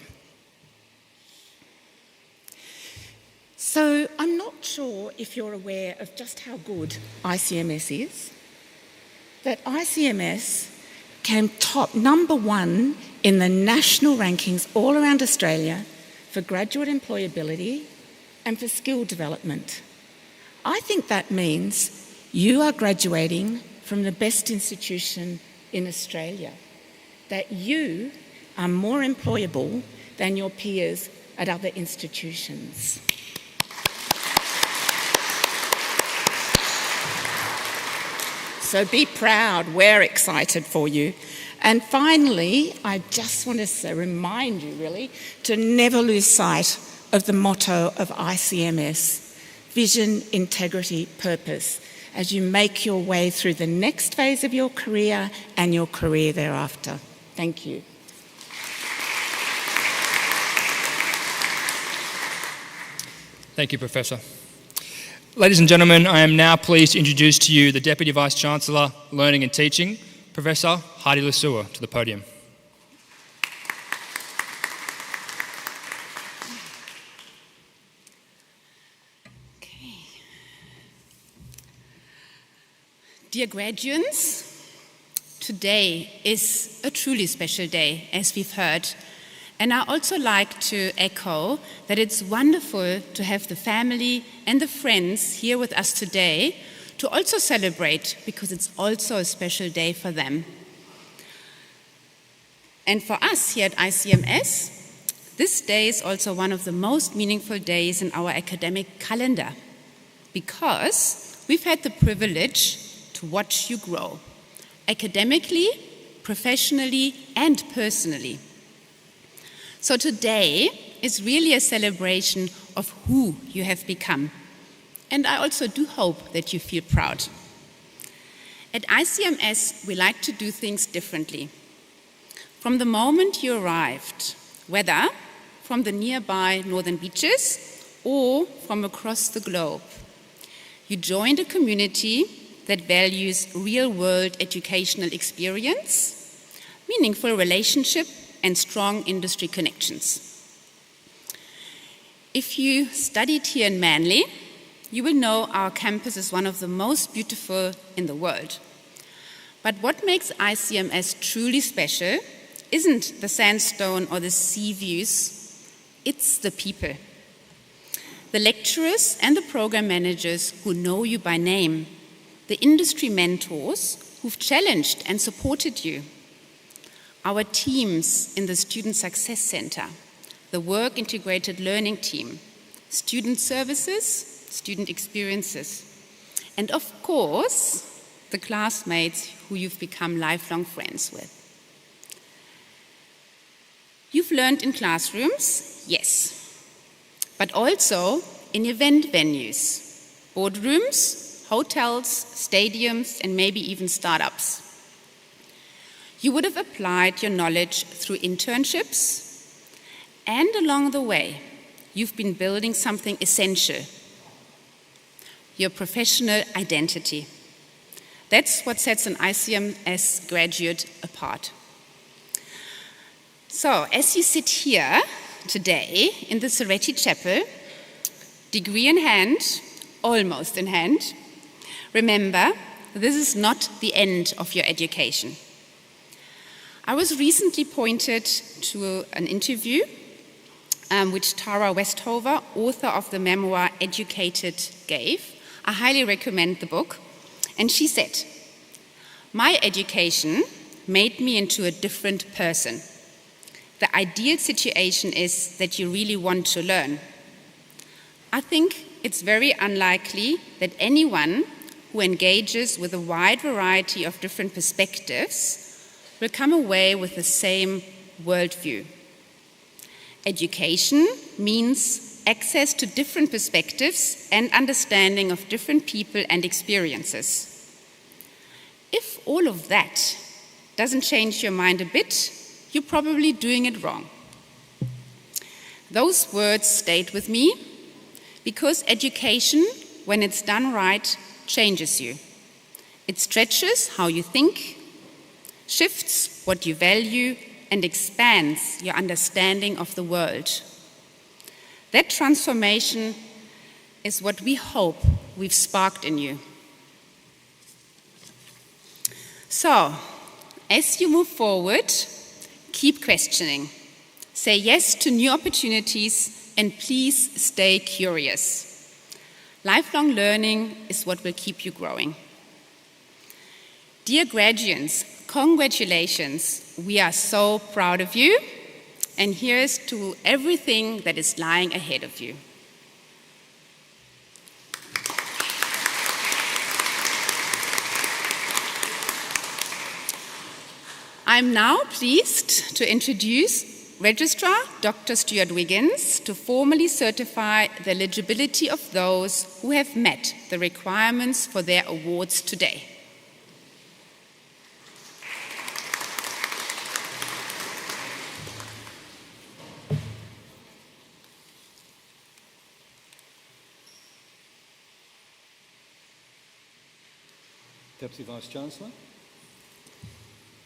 So I'm not sure if you're aware of just how good ICMS is. That ICMS came top #1 in the national rankings all around Australia for graduate employability and for skill development. I think that means you are graduating from the best institution in Australia, that you are more employable than your peers at other institutions. So be proud, we're excited for you. And finally, I just want to remind you really to never lose sight of the motto of ICMS, vision, integrity, purpose, as you make your way through the next phase of your career and your career thereafter. Thank you. Thank you, Professor. Ladies and gentlemen, I am now pleased to introduce to you the Deputy Vice-Chancellor, Learning and Teaching, Professor Heidi Lesueur, to the podium. Dear graduands, today is a truly special day, as we've heard. And I also like to echo that it's wonderful to have the family and the friends here with us today to also celebrate, because it's also a special day for them. And for us here at ICMS, this day is also one of the most meaningful days in our academic calendar, because we've had the privilege to watch you grow, academically, professionally, and personally. So today is really a celebration of who you have become. And I also do hope that you feel proud. At ICMS, we like to do things differently. From the moment you arrived, whether from the nearby northern beaches or from across the globe, you joined a community that values real-world educational experience, meaningful relationship, and strong industry connections. If you studied here in Manly, you will know our campus is one of the most beautiful in the world. But what makes ICMS truly special isn't the sandstone or the sea views, it's the people. The lecturers and the program managers who know you by name, the industry mentors who've challenged and supported you, our teams in the Student Success Center, the Work Integrated Learning Team, student services, student experiences, and of course, the classmates who you've become lifelong friends with. You've learned in classrooms, yes, but also in event venues, boardrooms, hotels, stadiums, and maybe even startups. You would have applied your knowledge through internships, and along the way, you've been building something essential, your professional identity. That's what sets an ICMS graduate apart. So, as you sit here today in the Soretti Chapel, degree in hand, almost in hand, remember, this is not the end of your education. I was recently pointed to an interview which Tara Westhover, author of the memoir Educated, gave. I highly recommend the book. And she said, "My education made me into a different person. The ideal situation is that you really want to learn. I think it's very unlikely that anyone who engages with a wide variety of different perspectives will come away with the same worldview. Education means access to different perspectives and understanding of different people and experiences. If all of that doesn't change your mind a bit, you're probably doing it wrong." Those words stayed with me because education, when it's done right, changes you. It stretches how you think, shifts what you value, and expands your understanding of the world. That transformation is what we hope we've sparked in you. So, as you move forward, keep questioning. Say yes to new opportunities and please stay curious. Lifelong learning is what will keep you growing. Dear graduates, congratulations. We are so proud of you. And here's to everything that is lying ahead of you. I'm now pleased to introduce Registrar Dr. Stuart Wiggins to formally certify the eligibility of those who have met the requirements for their awards today. Deputy Vice-Chancellor.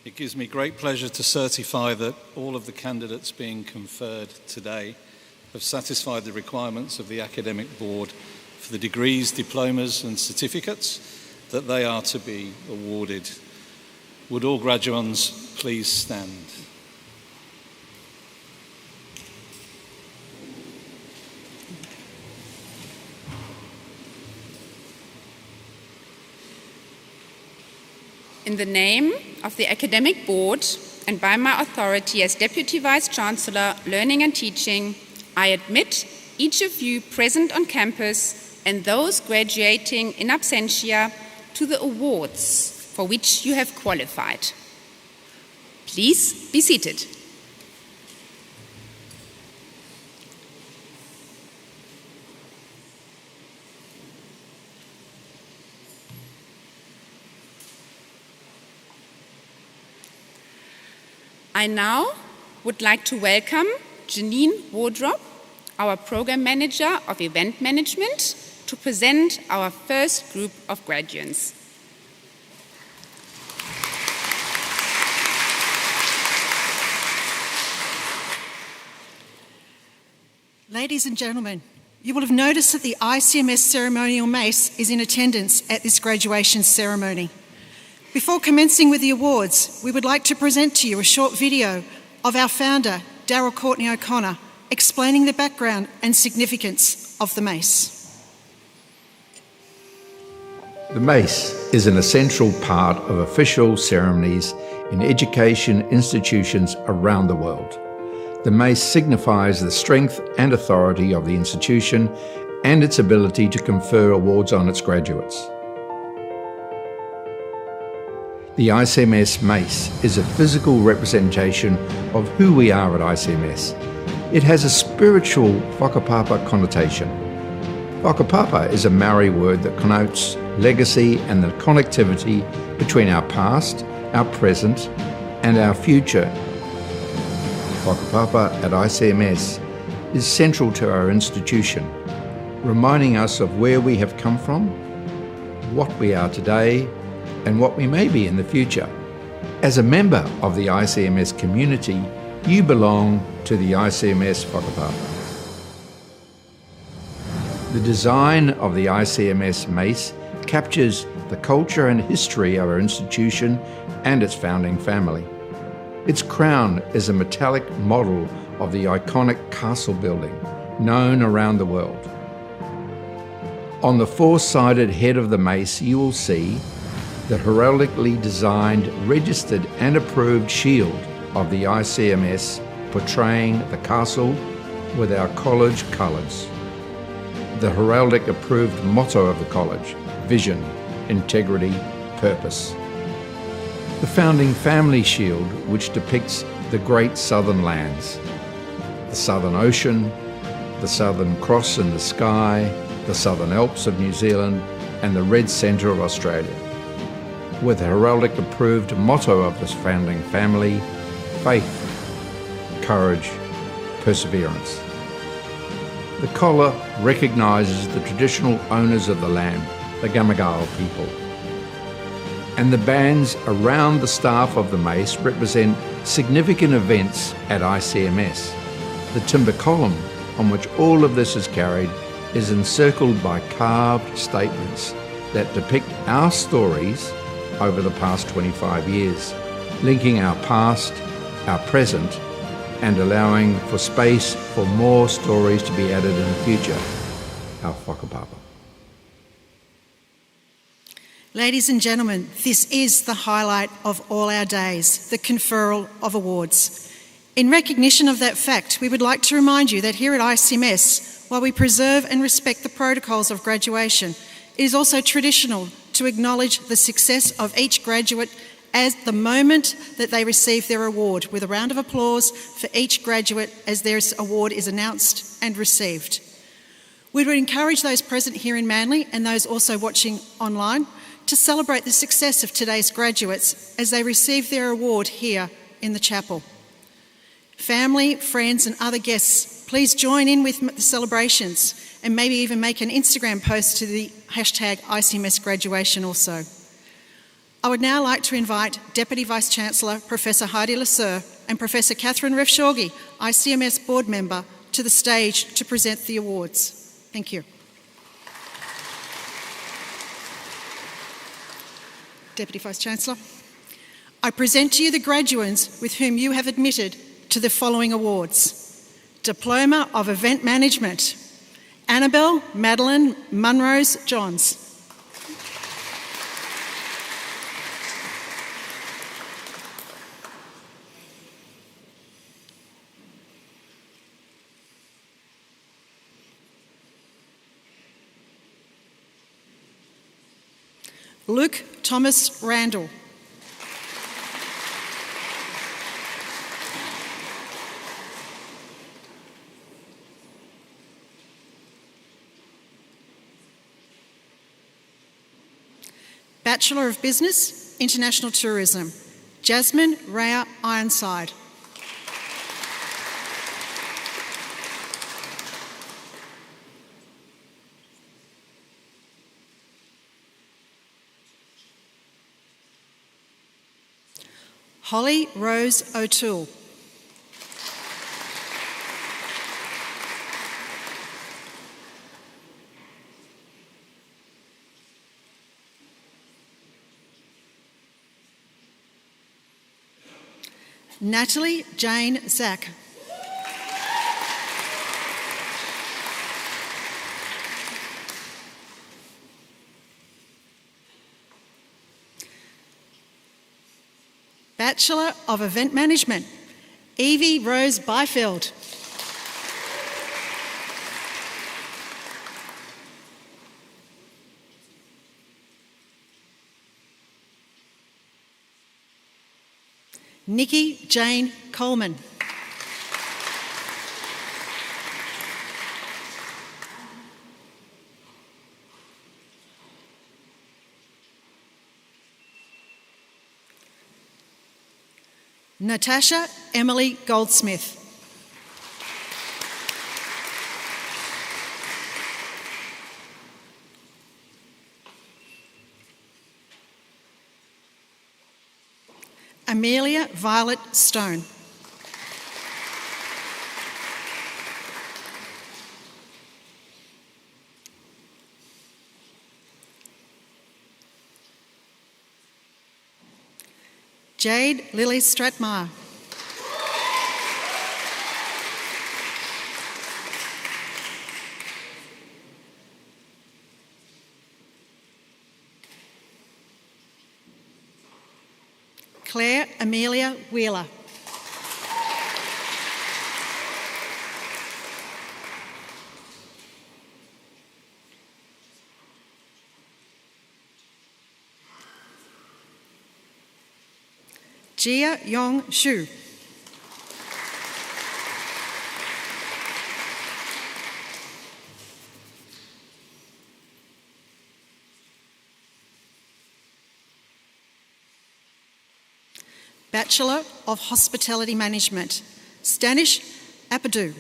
It gives me great pleasure to certify that all of the candidates being conferred today have satisfied the requirements of the Academic Board for the degrees, diplomas and certificates that they are to be awarded. Would all graduands please stand? In the name of the Academic Board and by my authority as Deputy Vice-Chancellor, Learning and Teaching, I admit each of you present on campus and those graduating in absentia to the awards for which you have qualified. Please be seated. I now would like to welcome Janine Wardrop, our Program Manager of Event Management, to present our first group of graduates. Ladies and gentlemen, you will have noticed that the ICMS ceremonial mace is in attendance at this graduation ceremony. Before commencing with the awards, we would like to present to you a short video of our founder, Darryl Courtney O'Connor, explaining the background and significance of the mace. The mace is an essential part of official ceremonies in education institutions around the world. The mace signifies the strength and authority of the institution and its ability to confer awards on its graduates. The ICMS MACE is a physical representation of who we are at ICMS. It has a spiritual whakapapa connotation. Whakapapa is a Maori word that connotes legacy and the connectivity between our past, our present, and our future. Whakapapa at ICMS is central to our institution, reminding us of where we have come from, what we are today, and what we may be in the future. As a member of the ICMS community, you belong to the ICMS Whakapapa. The design of the ICMS MACE captures the culture and history of our institution and its founding family. Its crown is a metallic model of the iconic castle building, known around the world. On the four-sided head of the mace, you will see the heraldically designed, registered and approved shield of the ICMS portraying the castle with our college colours. The heraldic approved motto of the college, vision, integrity, purpose. The founding family shield, which depicts the great southern lands, the Southern Ocean, the Southern Cross in the sky, the Southern Alps of New Zealand, and the Red Centre of Australia. With the heraldic approved motto of this founding family, faith, courage, perseverance. The collar recognises the traditional owners of the land, the Gamagao people. And the bands around the staff of the mace represent significant events at ICMS. The timber column on which all of this is carried is encircled by carved statements that depict our stories over the past 25 years, linking our past, our present, and allowing for space for more stories to be added in the future, our whakapapa. Ladies and gentlemen, this is the highlight of all our days, the conferral of awards. In recognition of that fact, we would like to remind you that here at ICMS, while we preserve and respect the protocols of graduation, it is also traditional to acknowledge the success of each graduate as the moment that they receive their award, with a round of applause for each graduate as their award is announced and received. We would encourage those present here in Manly and those also watching online to celebrate the success of today's graduates as they receive their award here in the chapel. Family, friends and other guests, please join in with the celebrations and maybe even make an Instagram post to the hashtag ICMS graduation also. I would now like to invite Deputy Vice-Chancellor Professor Heidi Lasser and Professor Catherine Refshorgi, ICMS board member, to the stage to present the awards. Thank you. Deputy Vice-Chancellor, I present to you the graduands with whom you have admitted to the following awards. Diploma of Event Management, Annabelle Madeline Munrose Johns. Luke Thomas Randall. Bachelor of Business, International Tourism, Jasmine Rhea Ironside. Holly Rose O'Toole. Natalie Jane Zack. Bachelor of Event Management, Evie Rose Byfield. Nikki Jane Coleman. Natasha Emily Goldsmith. Amelia Violet Stone. Jade Lily Stratmar. Claire Amelia Wheeler. Jia Yong Shu. Bachelor of Hospitality Management, Stanish Apadu.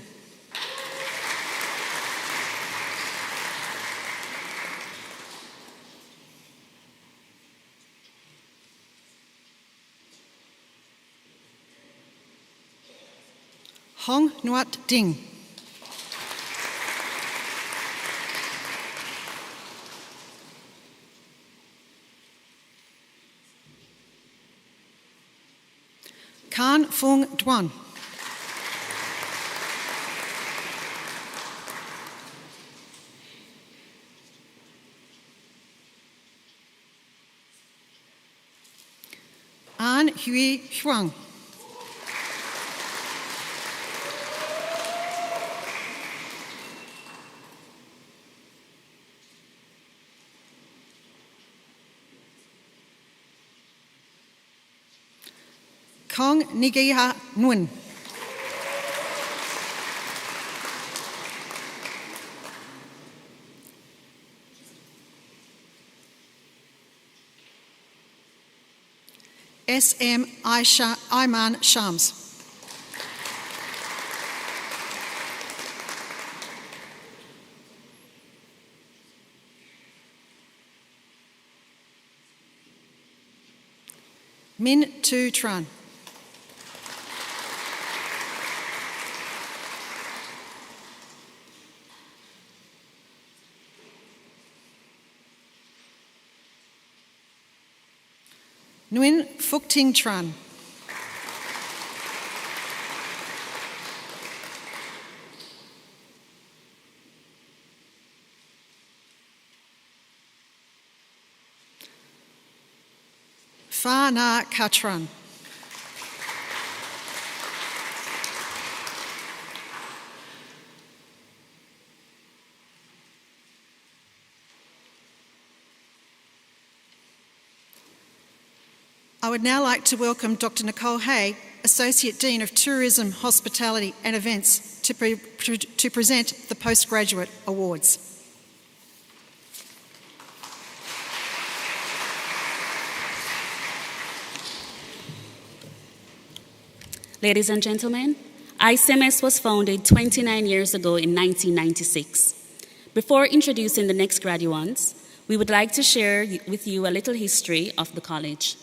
Hong Nuat Ding. Khan Fung Duan. An Hui Huang. Kong Nigiha Nguyen. S.M. Ayman Shams. Min Tu Tran. Nguyen Phúc Tinh Tran. Pha Na Katran. I would now like to welcome Dr. Nicole Hay, Associate Dean of Tourism, Hospitality and Events, to present the Postgraduate Awards. Ladies and gentlemen, ICMS was founded 29 years ago in 1996. Before introducing the next graduands, we would like to share with you a little history of the college.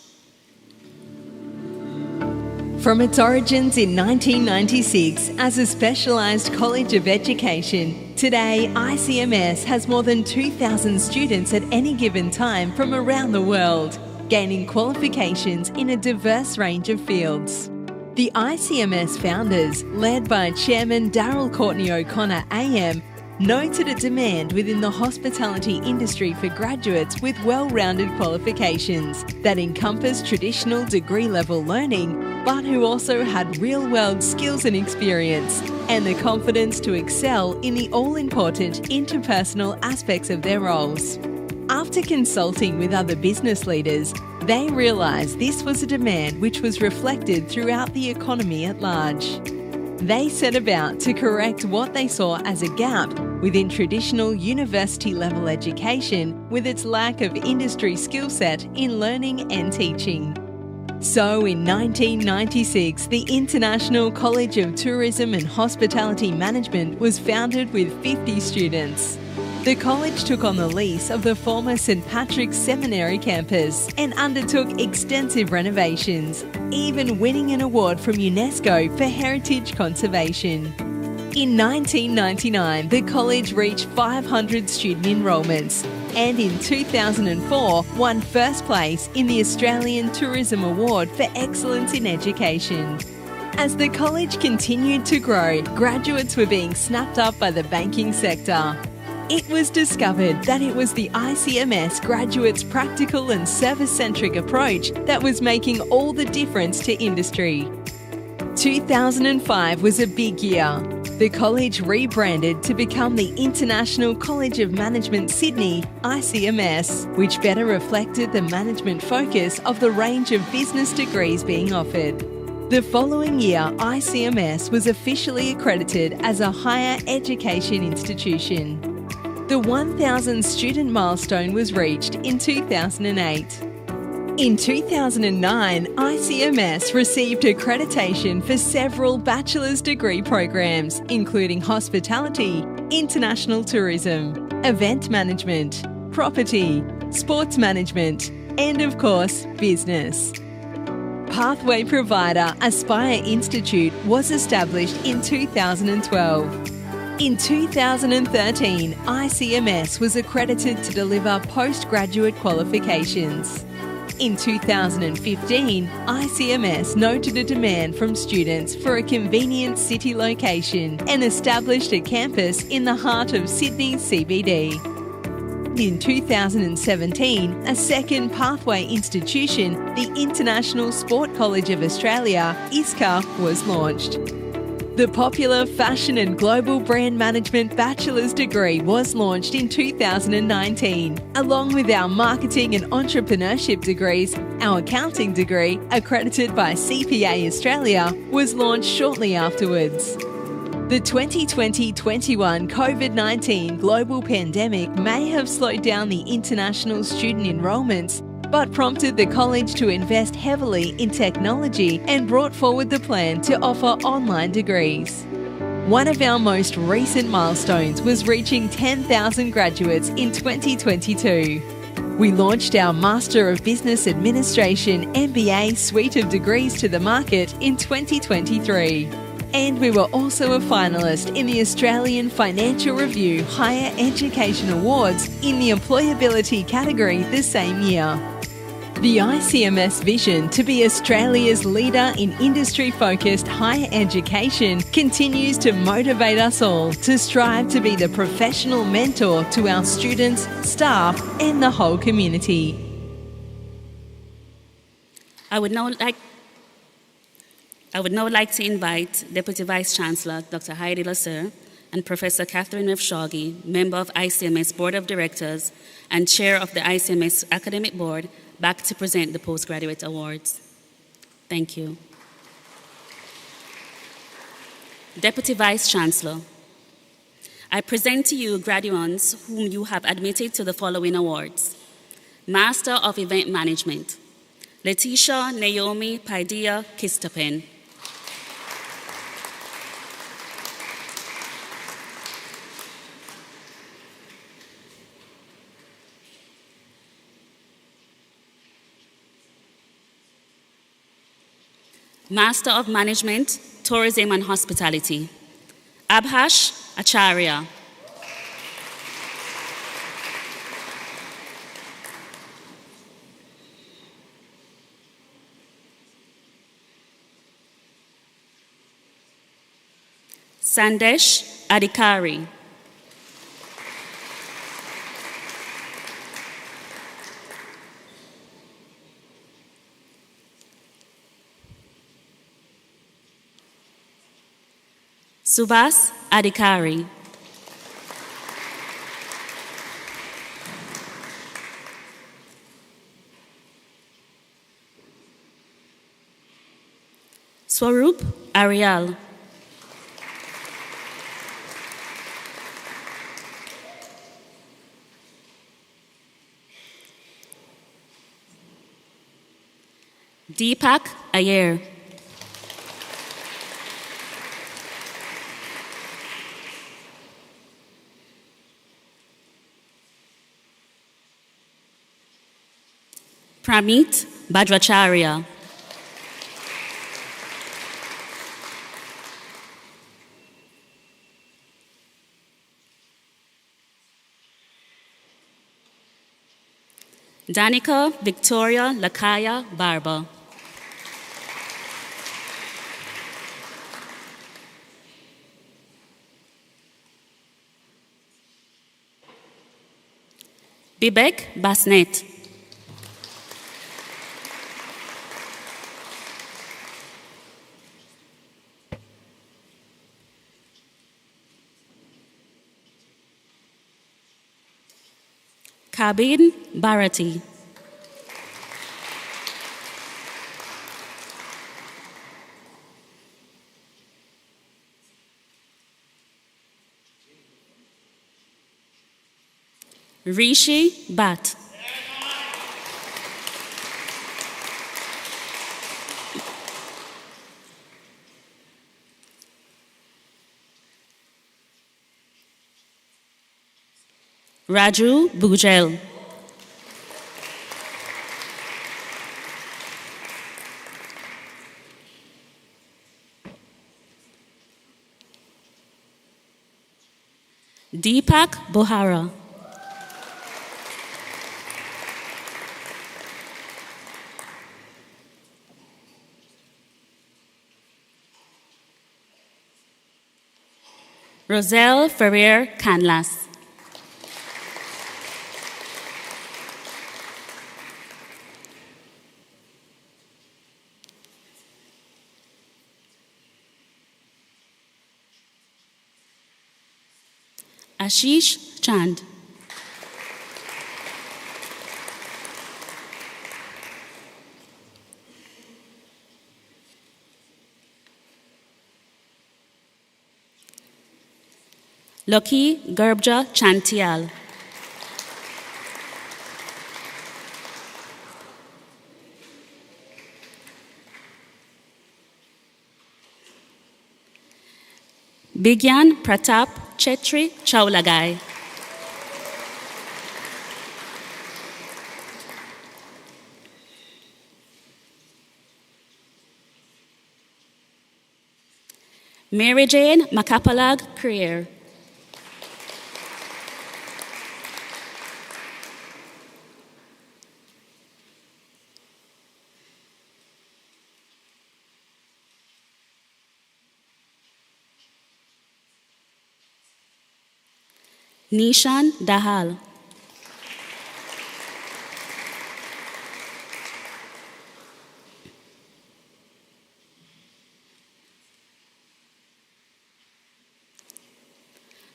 From its origins in 1996 as a specialised college of education, today ICMS has more than 2,000 students at any given time from around the world, gaining qualifications in a diverse range of fields. The ICMS founders, led by Chairman Daryl Courtney O'Connor AM, noted a demand within the hospitality industry for graduates with well-rounded qualifications that encompass traditional degree-level learning, but who also had real-world skills and experience, and the confidence to excel in the all-important interpersonal aspects of their roles. After consulting with other business leaders, They realised this was a demand which was reflected throughout the economy at large. They set about to correct what they saw as a gap within traditional university-level education with its lack of industry skill set in learning and teaching. So in 1996, the International College of Tourism and Hospitality Management was founded with 50 students. The college took on the lease of the former St Patrick's Seminary campus and undertook extensive renovations, even winning an award from UNESCO for heritage conservation. In 1999, the college reached 500 student enrolments and in 2004 won first place in the Australian Tourism Award for Excellence in Education. As the college continued to grow, graduates were being snapped up by the banking sector. It was discovered that it was the ICMS graduates' practical and service-centric approach that was making all the difference to industry. 2005 was a big year. The college rebranded to become the International College of Management Sydney, ICMS, which better reflected the management focus of the range of business degrees being offered. The following year, ICMS was officially accredited as a higher education institution. The 1,000 student milestone was reached in 2008. In 2009, ICMS received accreditation for several bachelor's degree programs, including hospitality, international tourism, event management, property, sports management, and of course, business. Pathway provider Aspire Institute was established in 2012. In 2013, ICMS was accredited to deliver postgraduate qualifications. In 2015, ICMS noted a demand from students for a convenient city location and established a campus in the heart of Sydney's CBD. In 2017, a second pathway institution, the International Sport College of Australia, ISCA, was launched. The popular Fashion and Global Brand Management Bachelor's degree was launched in 2019. Along with our Marketing and Entrepreneurship degrees, our Accounting degree, accredited by CPA Australia, was launched shortly afterwards. The 2020-21 COVID-19 global pandemic may have slowed down the international student enrolments, but prompted the college to invest heavily in technology and brought forward the plan to offer online degrees. One of our most recent milestones was reaching 10,000 graduates in 2022. We launched our Master of Business Administration MBA suite of degrees to the market in 2023. And we were also a finalist in the Australian Financial Review Higher Education Awards in the Employability category the same year. The ICMS vision to be Australia's leader in industry-focused higher education continues to motivate us all to strive to be the professional mentor to our students, staff, and the whole community. I would now like to invite Deputy Vice-Chancellor Dr. Heidi Lasser and Professor Catherine Mevshoghi, member of ICMS Board of Directors and Chair of the ICMS Academic Board, back to present the Postgraduate Awards. Thank you. Deputy Vice-Chancellor, I present to you graduands whom you have admitted to the following awards. Master of Event Management, Letitia Naomi Paidia Kistapen. Master of Management, Tourism and Hospitality, Abhash Acharya. Sandesh Adhikari. Subhas Adhikari. Swaroop Arial. Deepak Ayer. Pramit Bajracharya. Danica Victoria Lakaya Barba. Bibek Basnet. Kabin Bharati. Rishi Bhatt. Raju Bujel. Deepak Bohara. Roselle Ferrer Canlas. Ashish Chand. Loki Gerbja Chantial. Bigyan Pratap Chetri Chaulagai. Mary Jane Makapalag Creer. Nishan Dahal.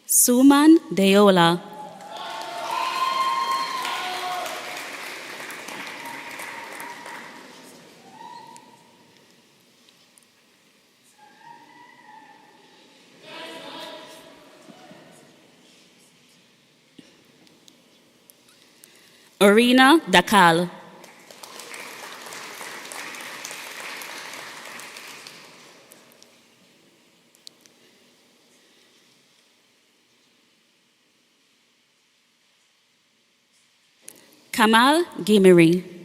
Suman Deola. Orina Dakal. Kamal Gimiri.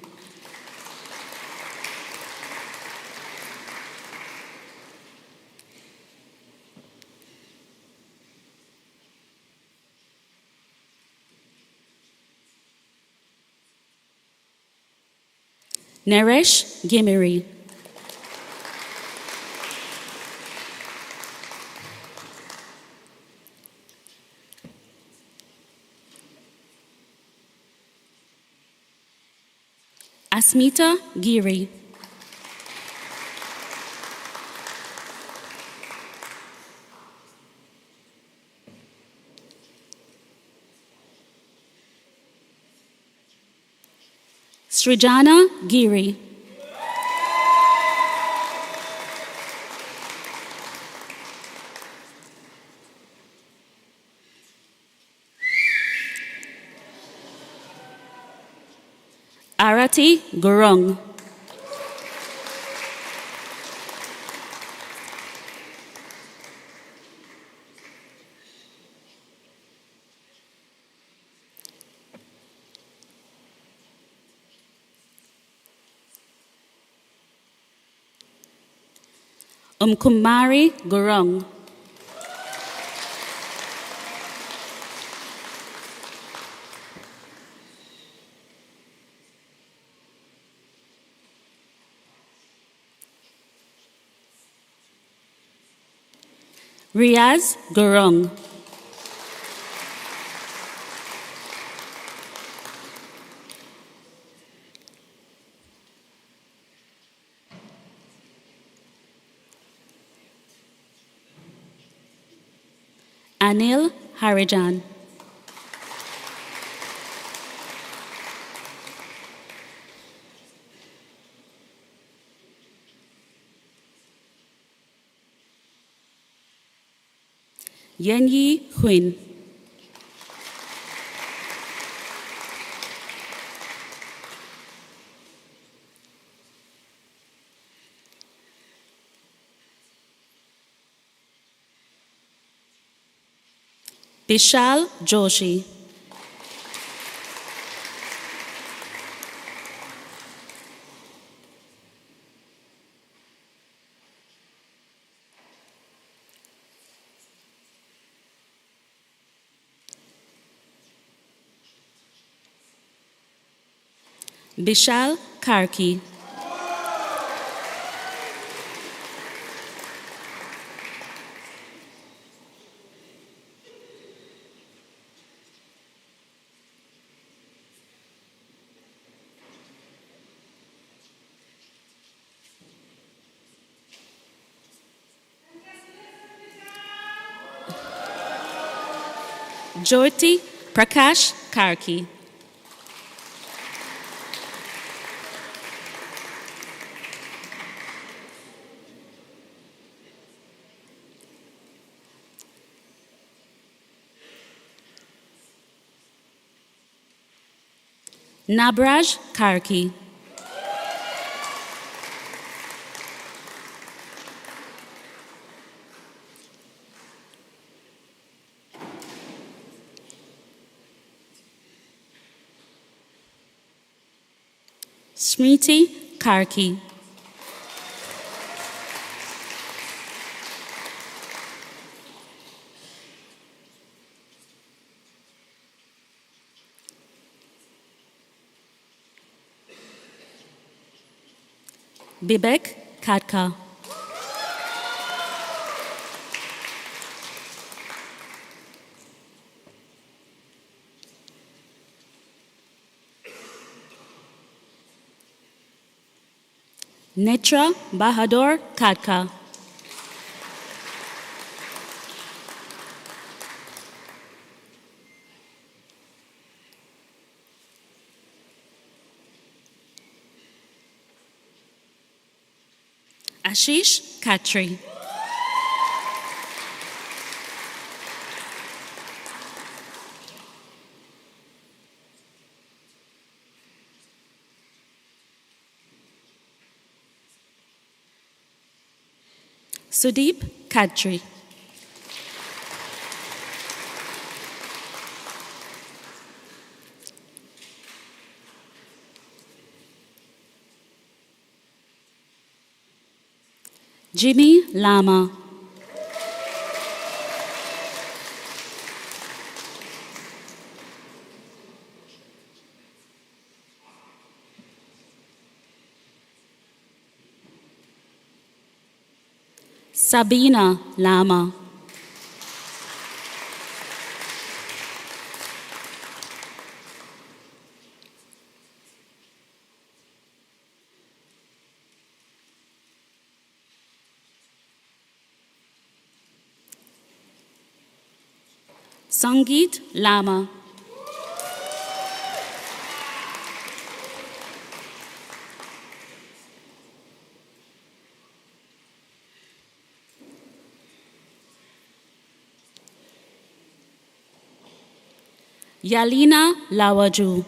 Naresh Gimiri. Asmita Giri. Srijana Giri. Arati Gurung. Kumari Gurung. Riaz Gurung. Anil Harijan. Yenyi Huin. Bishal Joshi. Bishal Karki. Jyoti Prakash Karki. Nabraj Karki. Smriti Karki. Bibek Katka. Netra Bahadur Katka. Ashish Khatri. Sudeep Khatri. Jimmy Lama. Sabina Lama. Sangeet Lama. Yalina Lawaju.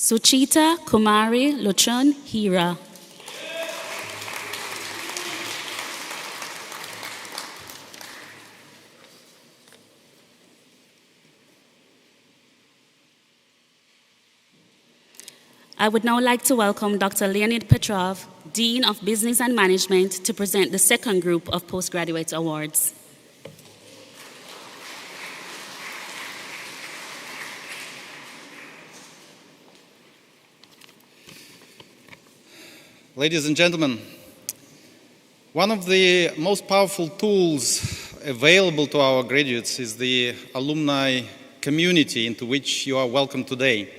Suchita Kumari Luchun Hira. I would now like to welcome Dr. Leonid Petrov, Dean of Business and Management, to present the second group of postgraduate awards. Ladies and gentlemen, one of the most powerful tools available to our graduates is the alumni community into which you are welcome today.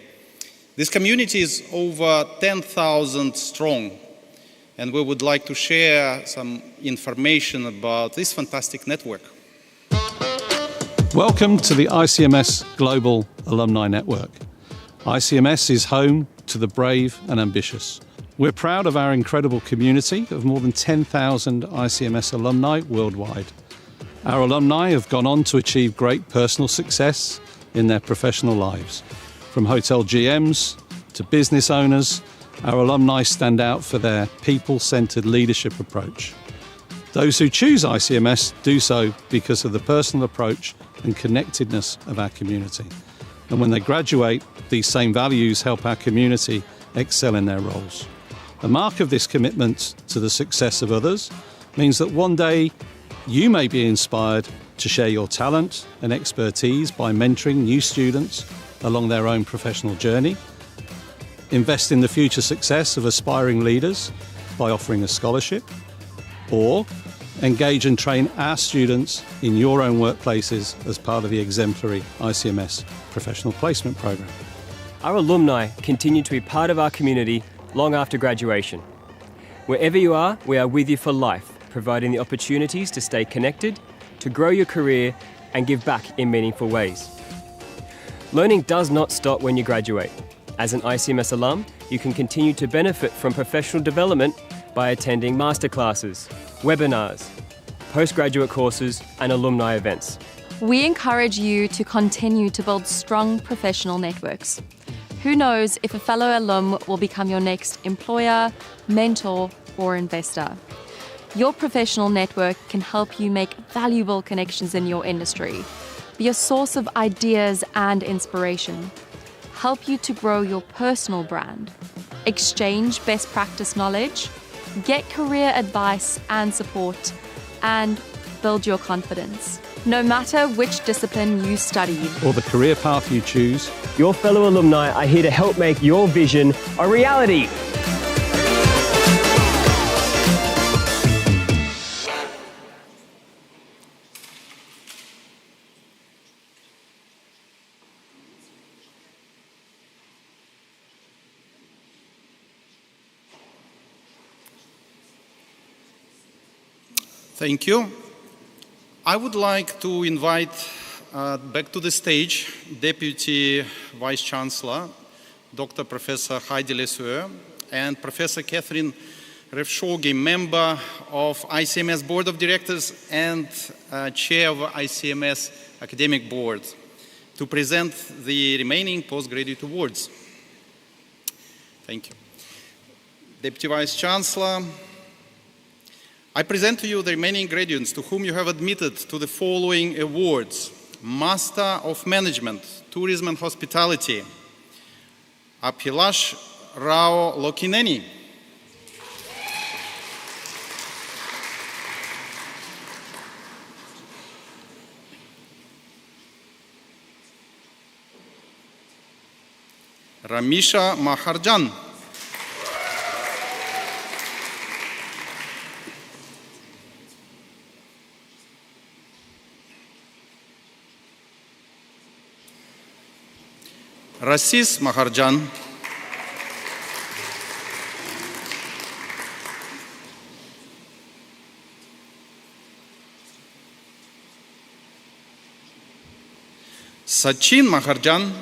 This community is over 10,000 strong, and we would like to share some information about this fantastic network. Welcome to the ICMS Global Alumni Network. ICMS is home to the brave and ambitious. We're proud of our incredible community of more than 10,000 ICMS alumni worldwide. Our alumni have gone on to achieve great personal success in their professional lives. From hotel GMs to business owners, our alumni stand out for their people-centred leadership approach. Those who choose ICMS do so because of the personal approach and connectedness of our community. And when they graduate, these same values help our community excel in their roles. The mark of this commitment to the success of others means that one day you may be inspired to share your talent and expertise by mentoring new students along their own professional journey, invest in the future success of aspiring leaders by offering a scholarship, or engage and train our students in your own workplaces as part of the exemplary ICMS Professional Placement Programme. Our alumni continue to be part of our community long after graduation. Wherever you are, we are with you for life, providing the opportunities to stay connected, to grow your career and give back in meaningful ways. Learning does not stop when you graduate. As an ICMS alum, you can continue to benefit from professional development by attending masterclasses, webinars, postgraduate courses and alumni events. We encourage you to continue to build strong professional networks. Who knows if a fellow alum will become your next employer, mentor or investor. Your professional network can help you make valuable connections in your industry, be a source of ideas and inspiration, help you to grow your personal brand, exchange best practice knowledge, get career advice and support, and build your confidence. No matter which discipline you studied or the career path you choose, your fellow alumni are here to help make your vision a reality. Thank you. I would like to invite back to the stage Deputy Vice Chancellor, Dr. Professor Heidi Lesueur, and Professor Catherine Revshogi, member of ICMS Board of Directors and Chair of ICMS Academic Board, to present the remaining postgraduate awards. Thank you. Deputy Vice Chancellor, I present to you the remaining graduates to whom you have admitted to the following awards. Master of Management, Tourism and Hospitality, Abhilash Rao Lokineni. Ramisha Maharjan. Rasis Maharjan. Sachin Maharjan.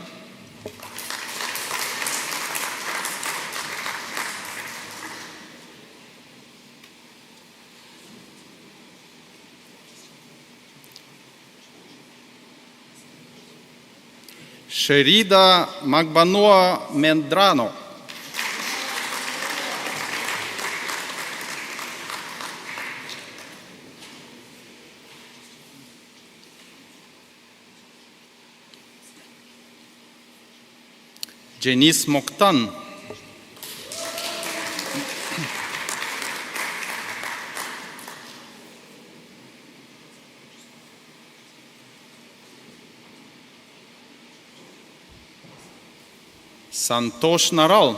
Sherida Magbanoa Mendrano. Janice Mokhtar. Santosh Naral.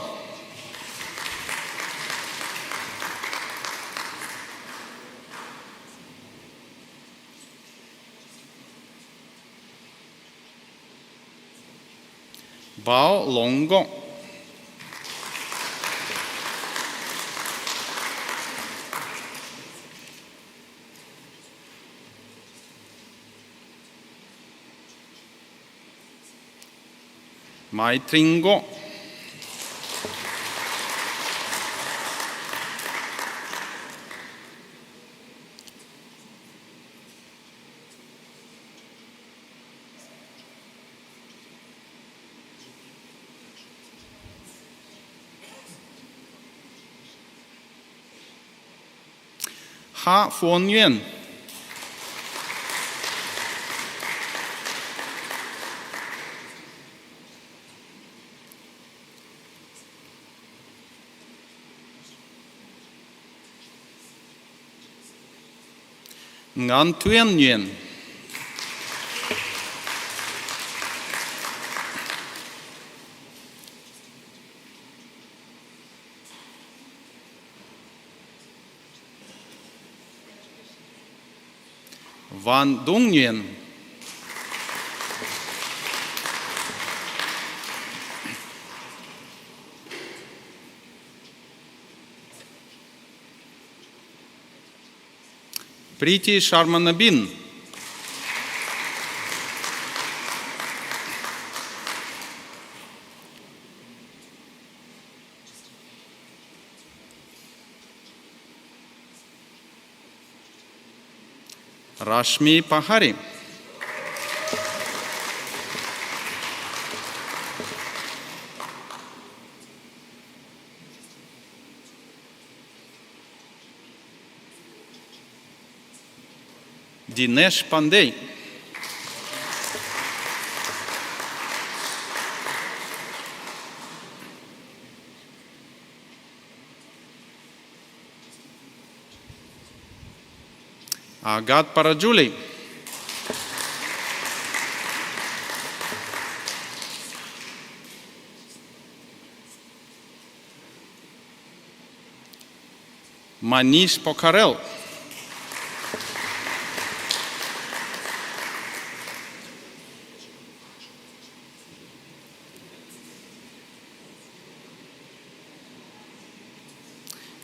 Bao Longo. Mai Tringo. Ha Fuan Yuan. Ngan Tuyen Nguyen. Van Dung Nguyen. Priti Sharmanabin. Rashmi Pahari. Dinesh Pandey. Agat Parajuli. Manish Pokharel.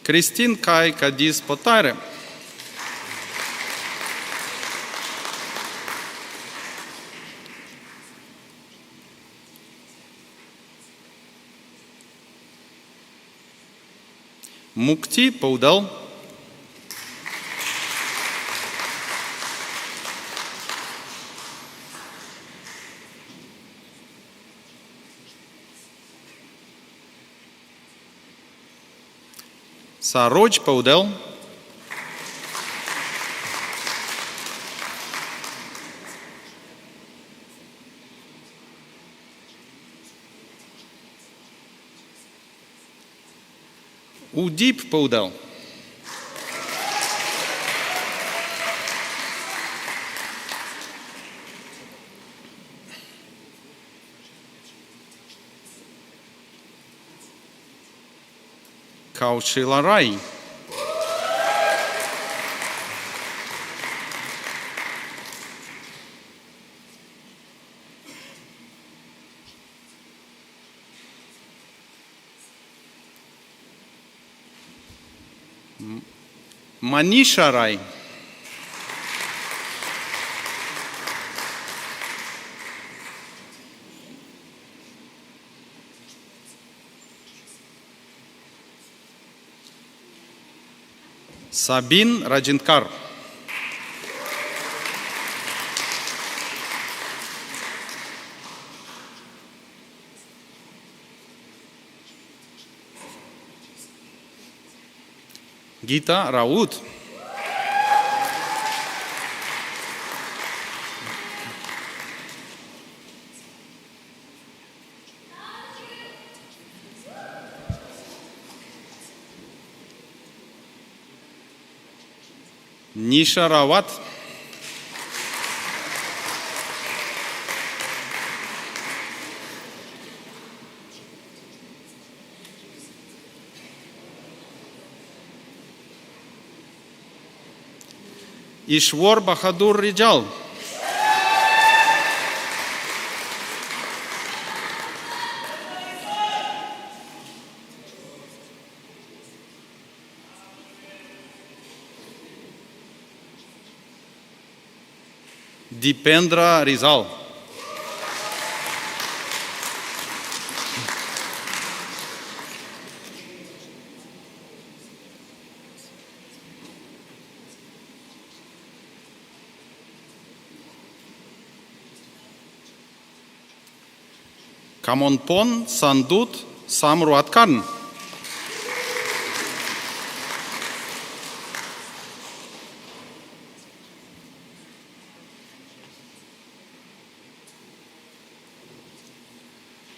Christine Kai Kadis Potare. Mukti Poudal. Saroj Poudal. Udip Poudal. Kaushila Rai. Manisha Rai. Sabin Rajinkar. Gita Raut. Nisha Rawat. Ishwar Bahadur Rijal. Dipendra Rizal. Kamonpon Sandut Samruatkan.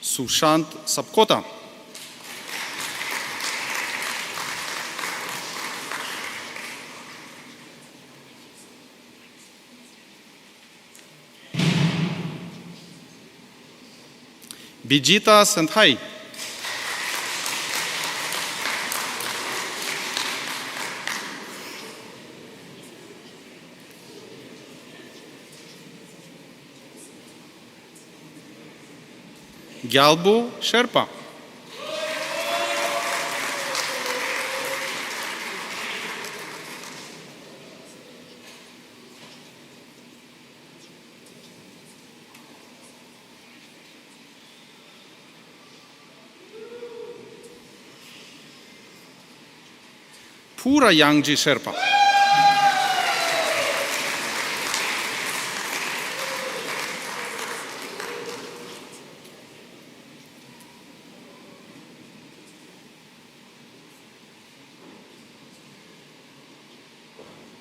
Sushant Sapkota. Bijita Senthai. Gyalbu Sherpa. Pura Yangji Sherpa.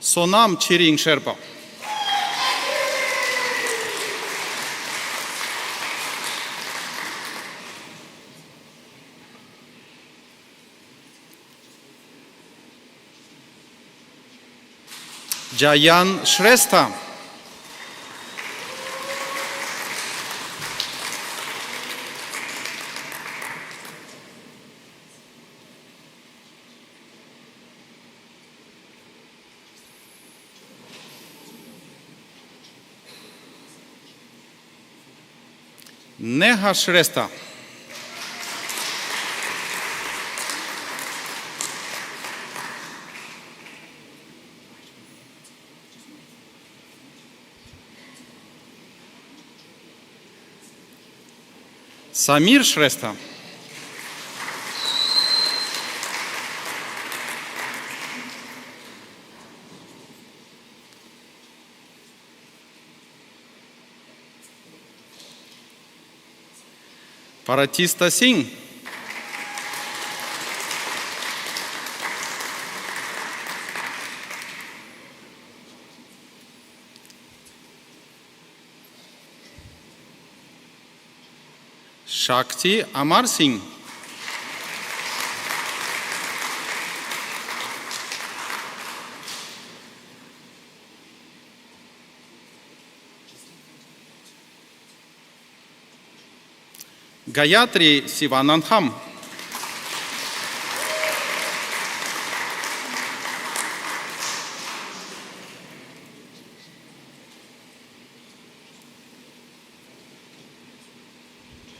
Sonam Chiring Sherpa. Jayan Shrestha. Neha Shrestha. Samir Shrestha. Paratista Singh. Shakti Amar Singh. Gayatri Sivanandham.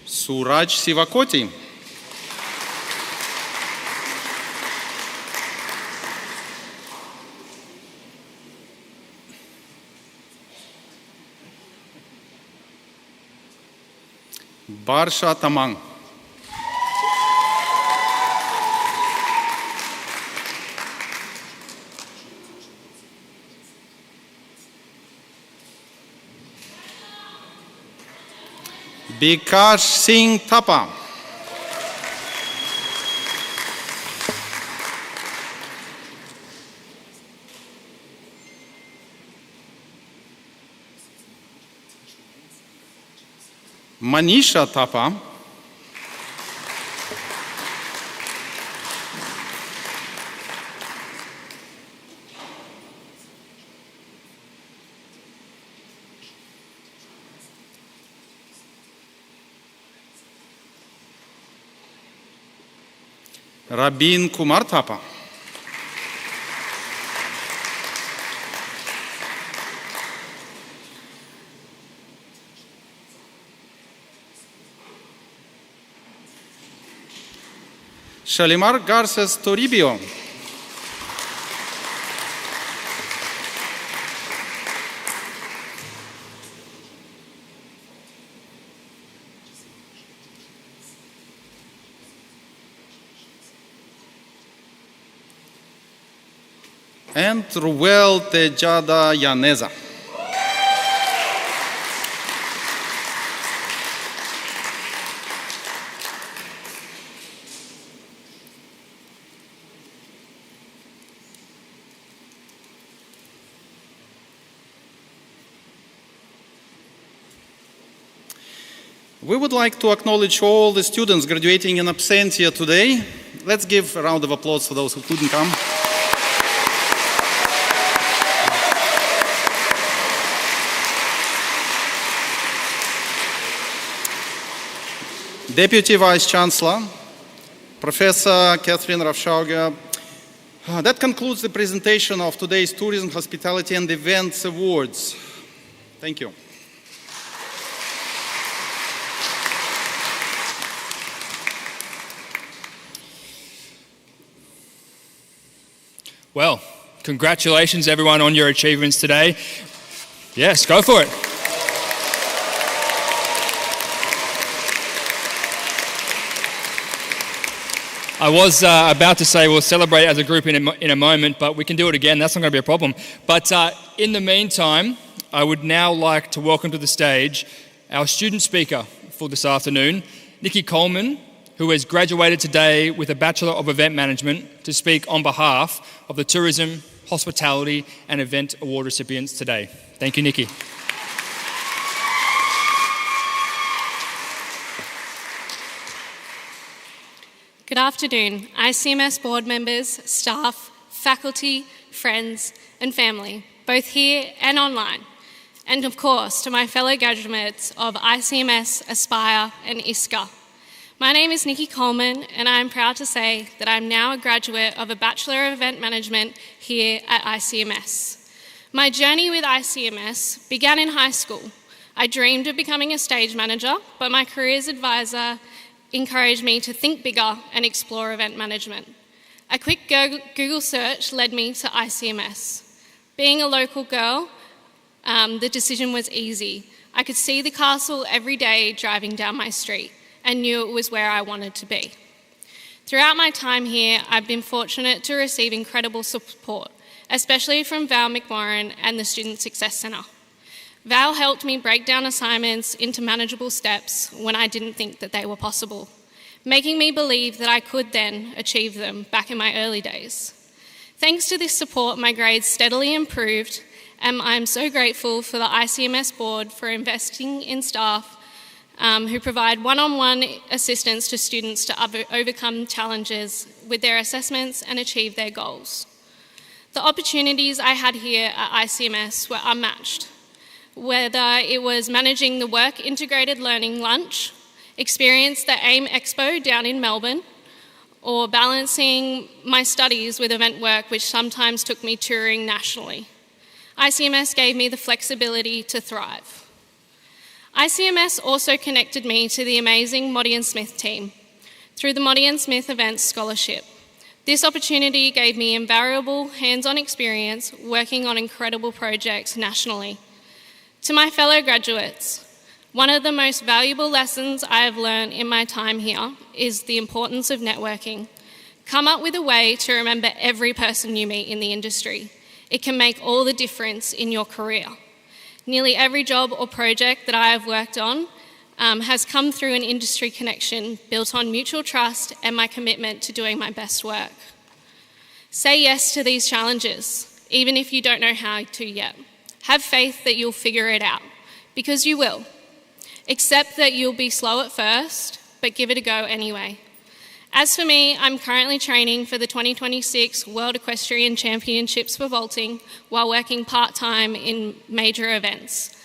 Suraj Sivakoti. Barsha Tamang. Bikash Singh Thapa. Manisha Thapa, Rabin Kumar Thapa, Shalimar Garces Toribio, and Ruel Tejada Yaneza. We would like to acknowledge all the students graduating in absentia today. Let's give a round of applause for those who couldn't come. Deputy Vice-Chancellor, Professor Catherine Ravshauger. That concludes the presentation of today's Tourism, Hospitality and Events Awards. Thank you. Well, congratulations everyone on your achievements today. Yes, go for it. I was about to say we'll celebrate as a group in a moment, but we can do it again. That's not going to be a problem. But in the meantime, I would now like to welcome to the stage our student speaker for this afternoon, Nikki Coleman, who has graduated today with a Bachelor of Event Management, to speak on behalf of the Tourism, Hospitality and Event Award recipients today. Thank you, Nikki. Good afternoon, ICMS board members, staff, faculty, friends and family, both here and online. And of course, to my fellow graduates of ICMS, Aspire and ISCA. My name is Nikki Coleman and I am proud to say that I'm now a graduate of a Bachelor of Event Management here at ICMS. My journey with ICMS began in high school. I dreamed of becoming a stage manager, but my careers advisor encouraged me to think bigger and explore event management. A quick Google search led me to ICMS. Being a local girl, the decision was easy. I could see the castle every day driving down my street and knew it was where I wanted to be. Throughout my time here, I've been fortunate to receive incredible support, especially from Val McMorrin and the Student Success Centre. Val helped me break down assignments into manageable steps when I didn't think that they were possible, making me believe that I could then achieve them back in my early days. Thanks to this support, my grades steadily improved, and I'm so grateful for the ICMS board for investing in staff who provide one-on-one assistance to students to overcome challenges with their assessments and achieve their goals. The opportunities I had here at ICMS were unmatched, whether it was managing the Work Integrated Learning Lunch, experience the AIM Expo down in Melbourne, or balancing my studies with event work, which sometimes took me touring nationally. ICMS gave me the flexibility to thrive. ICMS also connected me to the amazing Moddy and Smith team through the Moddy and Smith Events Scholarship. This opportunity gave me invaluable hands-on experience working on incredible projects nationally. To my fellow graduates, one of the most valuable lessons I have learned in my time here is the importance of networking. Come up with a way to remember every person you meet in the industry. It can make all the difference in your career. Nearly every job or project that I have worked on has come through an industry connection built on mutual trust and my commitment to doing my best work. Say yes to these challenges, even if you don't know how to yet. Have faith that you'll figure it out, because you will. Accept that you'll be slow at first, but give it a go anyway. As for me, I'm currently training for the 2026 World Equestrian Championships for vaulting while working part-time in major events.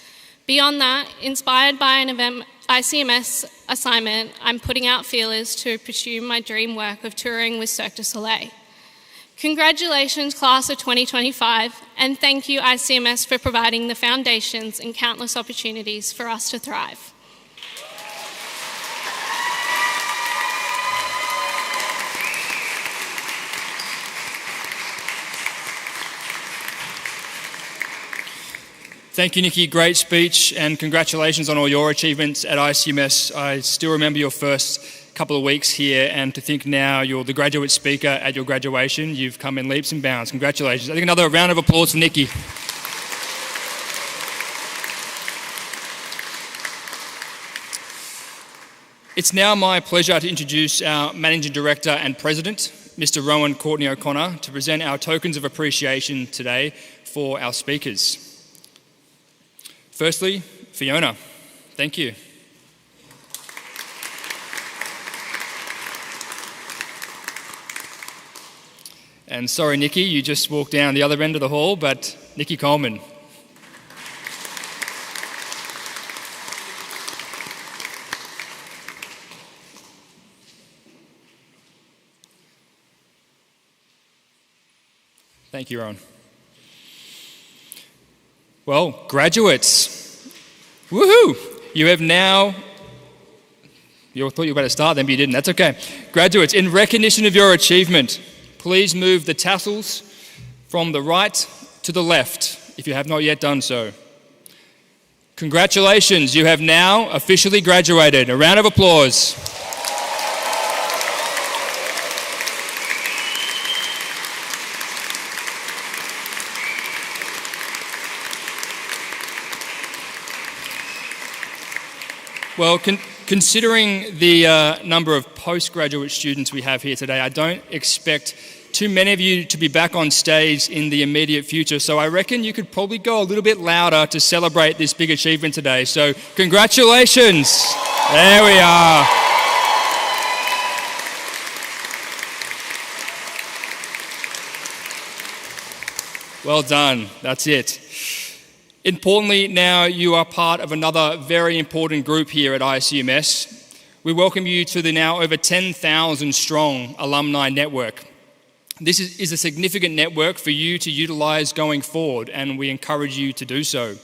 Beyond that, inspired by an event ICMS assignment, I'm putting out feelers to pursue my dream work of touring with Cirque du Soleil. Congratulations, class of 2025, and thank you, ICMS, for providing the foundations and countless opportunities for us to thrive. Thank you, Nikki. Great speech, and congratulations on all your achievements at ICMS. I still remember your first couple of weeks here, and to think now you're the graduate speaker at your graduation. You've come in leaps and bounds. Congratulations. I think another round of applause for Nikki. It's now my pleasure to introduce our Managing Director and President, Mr. Rowan Courtney O'Connor, to present our tokens of appreciation today for our speakers. Firstly, Fiona, thank you. And sorry, Nikki, you just walked down the other end of the hall, but Nikki Coleman. Thank you, Rowan. Well, graduates, woohoo! You have now, you thought you were about to start then, but you didn't, that's okay. Graduates, in recognition of your achievement, please move the tassels from the right to the left, if you have not yet done so. Congratulations, you have now officially graduated. A round of applause. Well, considering the number of postgraduate students we have here today, I don't expect too many of you to be back on stage in the immediate future, so I reckon you could probably go a little bit louder to celebrate this big achievement today. So congratulations! There we are. Well done, that's it. Importantly, now you are part of another very important group here at ICMS. We welcome you to the now over 10,000 strong alumni network. This is a significant network for you to utilise going forward, and we encourage you to do so.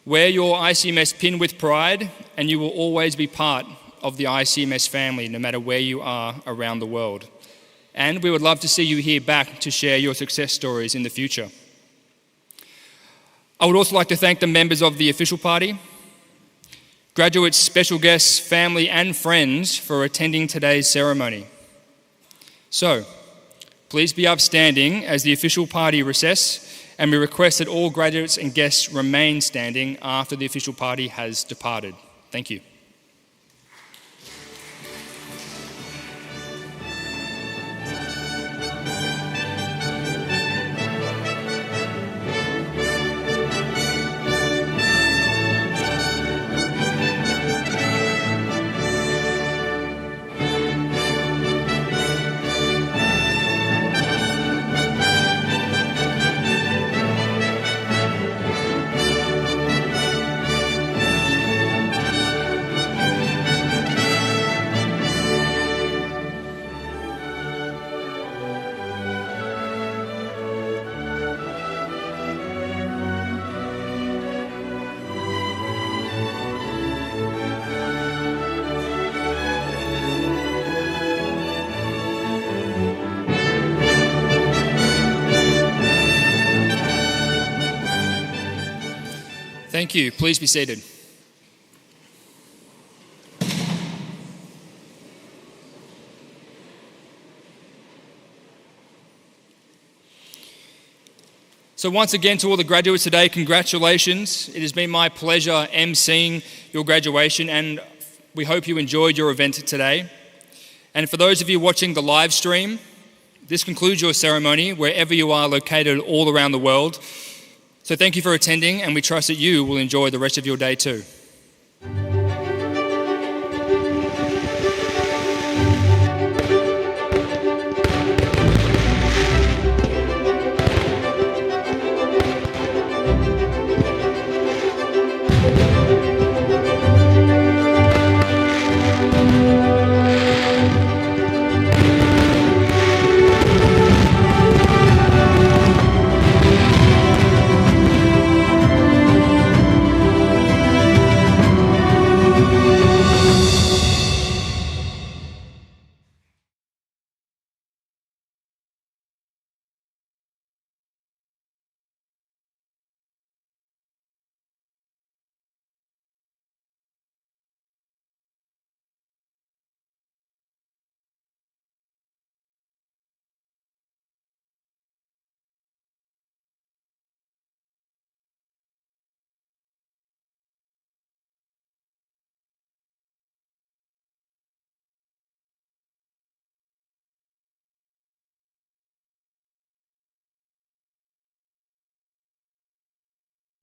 Wear your ICMS pin with pride, and you will always be part of the ICMS family, no matter where you are around the world. And we would love to see you here back to share your success stories in the future. I would also like to thank the members of the official party, graduates, special guests, family and friends for attending today's ceremony. So, please be upstanding as the official party recess, and we request that all graduates and guests remain standing after the official party has departed. Thank you. Thank you. Please be seated. So once again, to all the graduates today, congratulations. It has been my pleasure emceeing your graduation, and we hope you enjoyed your event today. And for those of you watching the live stream, this concludes your ceremony wherever you are located all around the world. So thank you for attending, and we trust that you will enjoy the rest of your day too.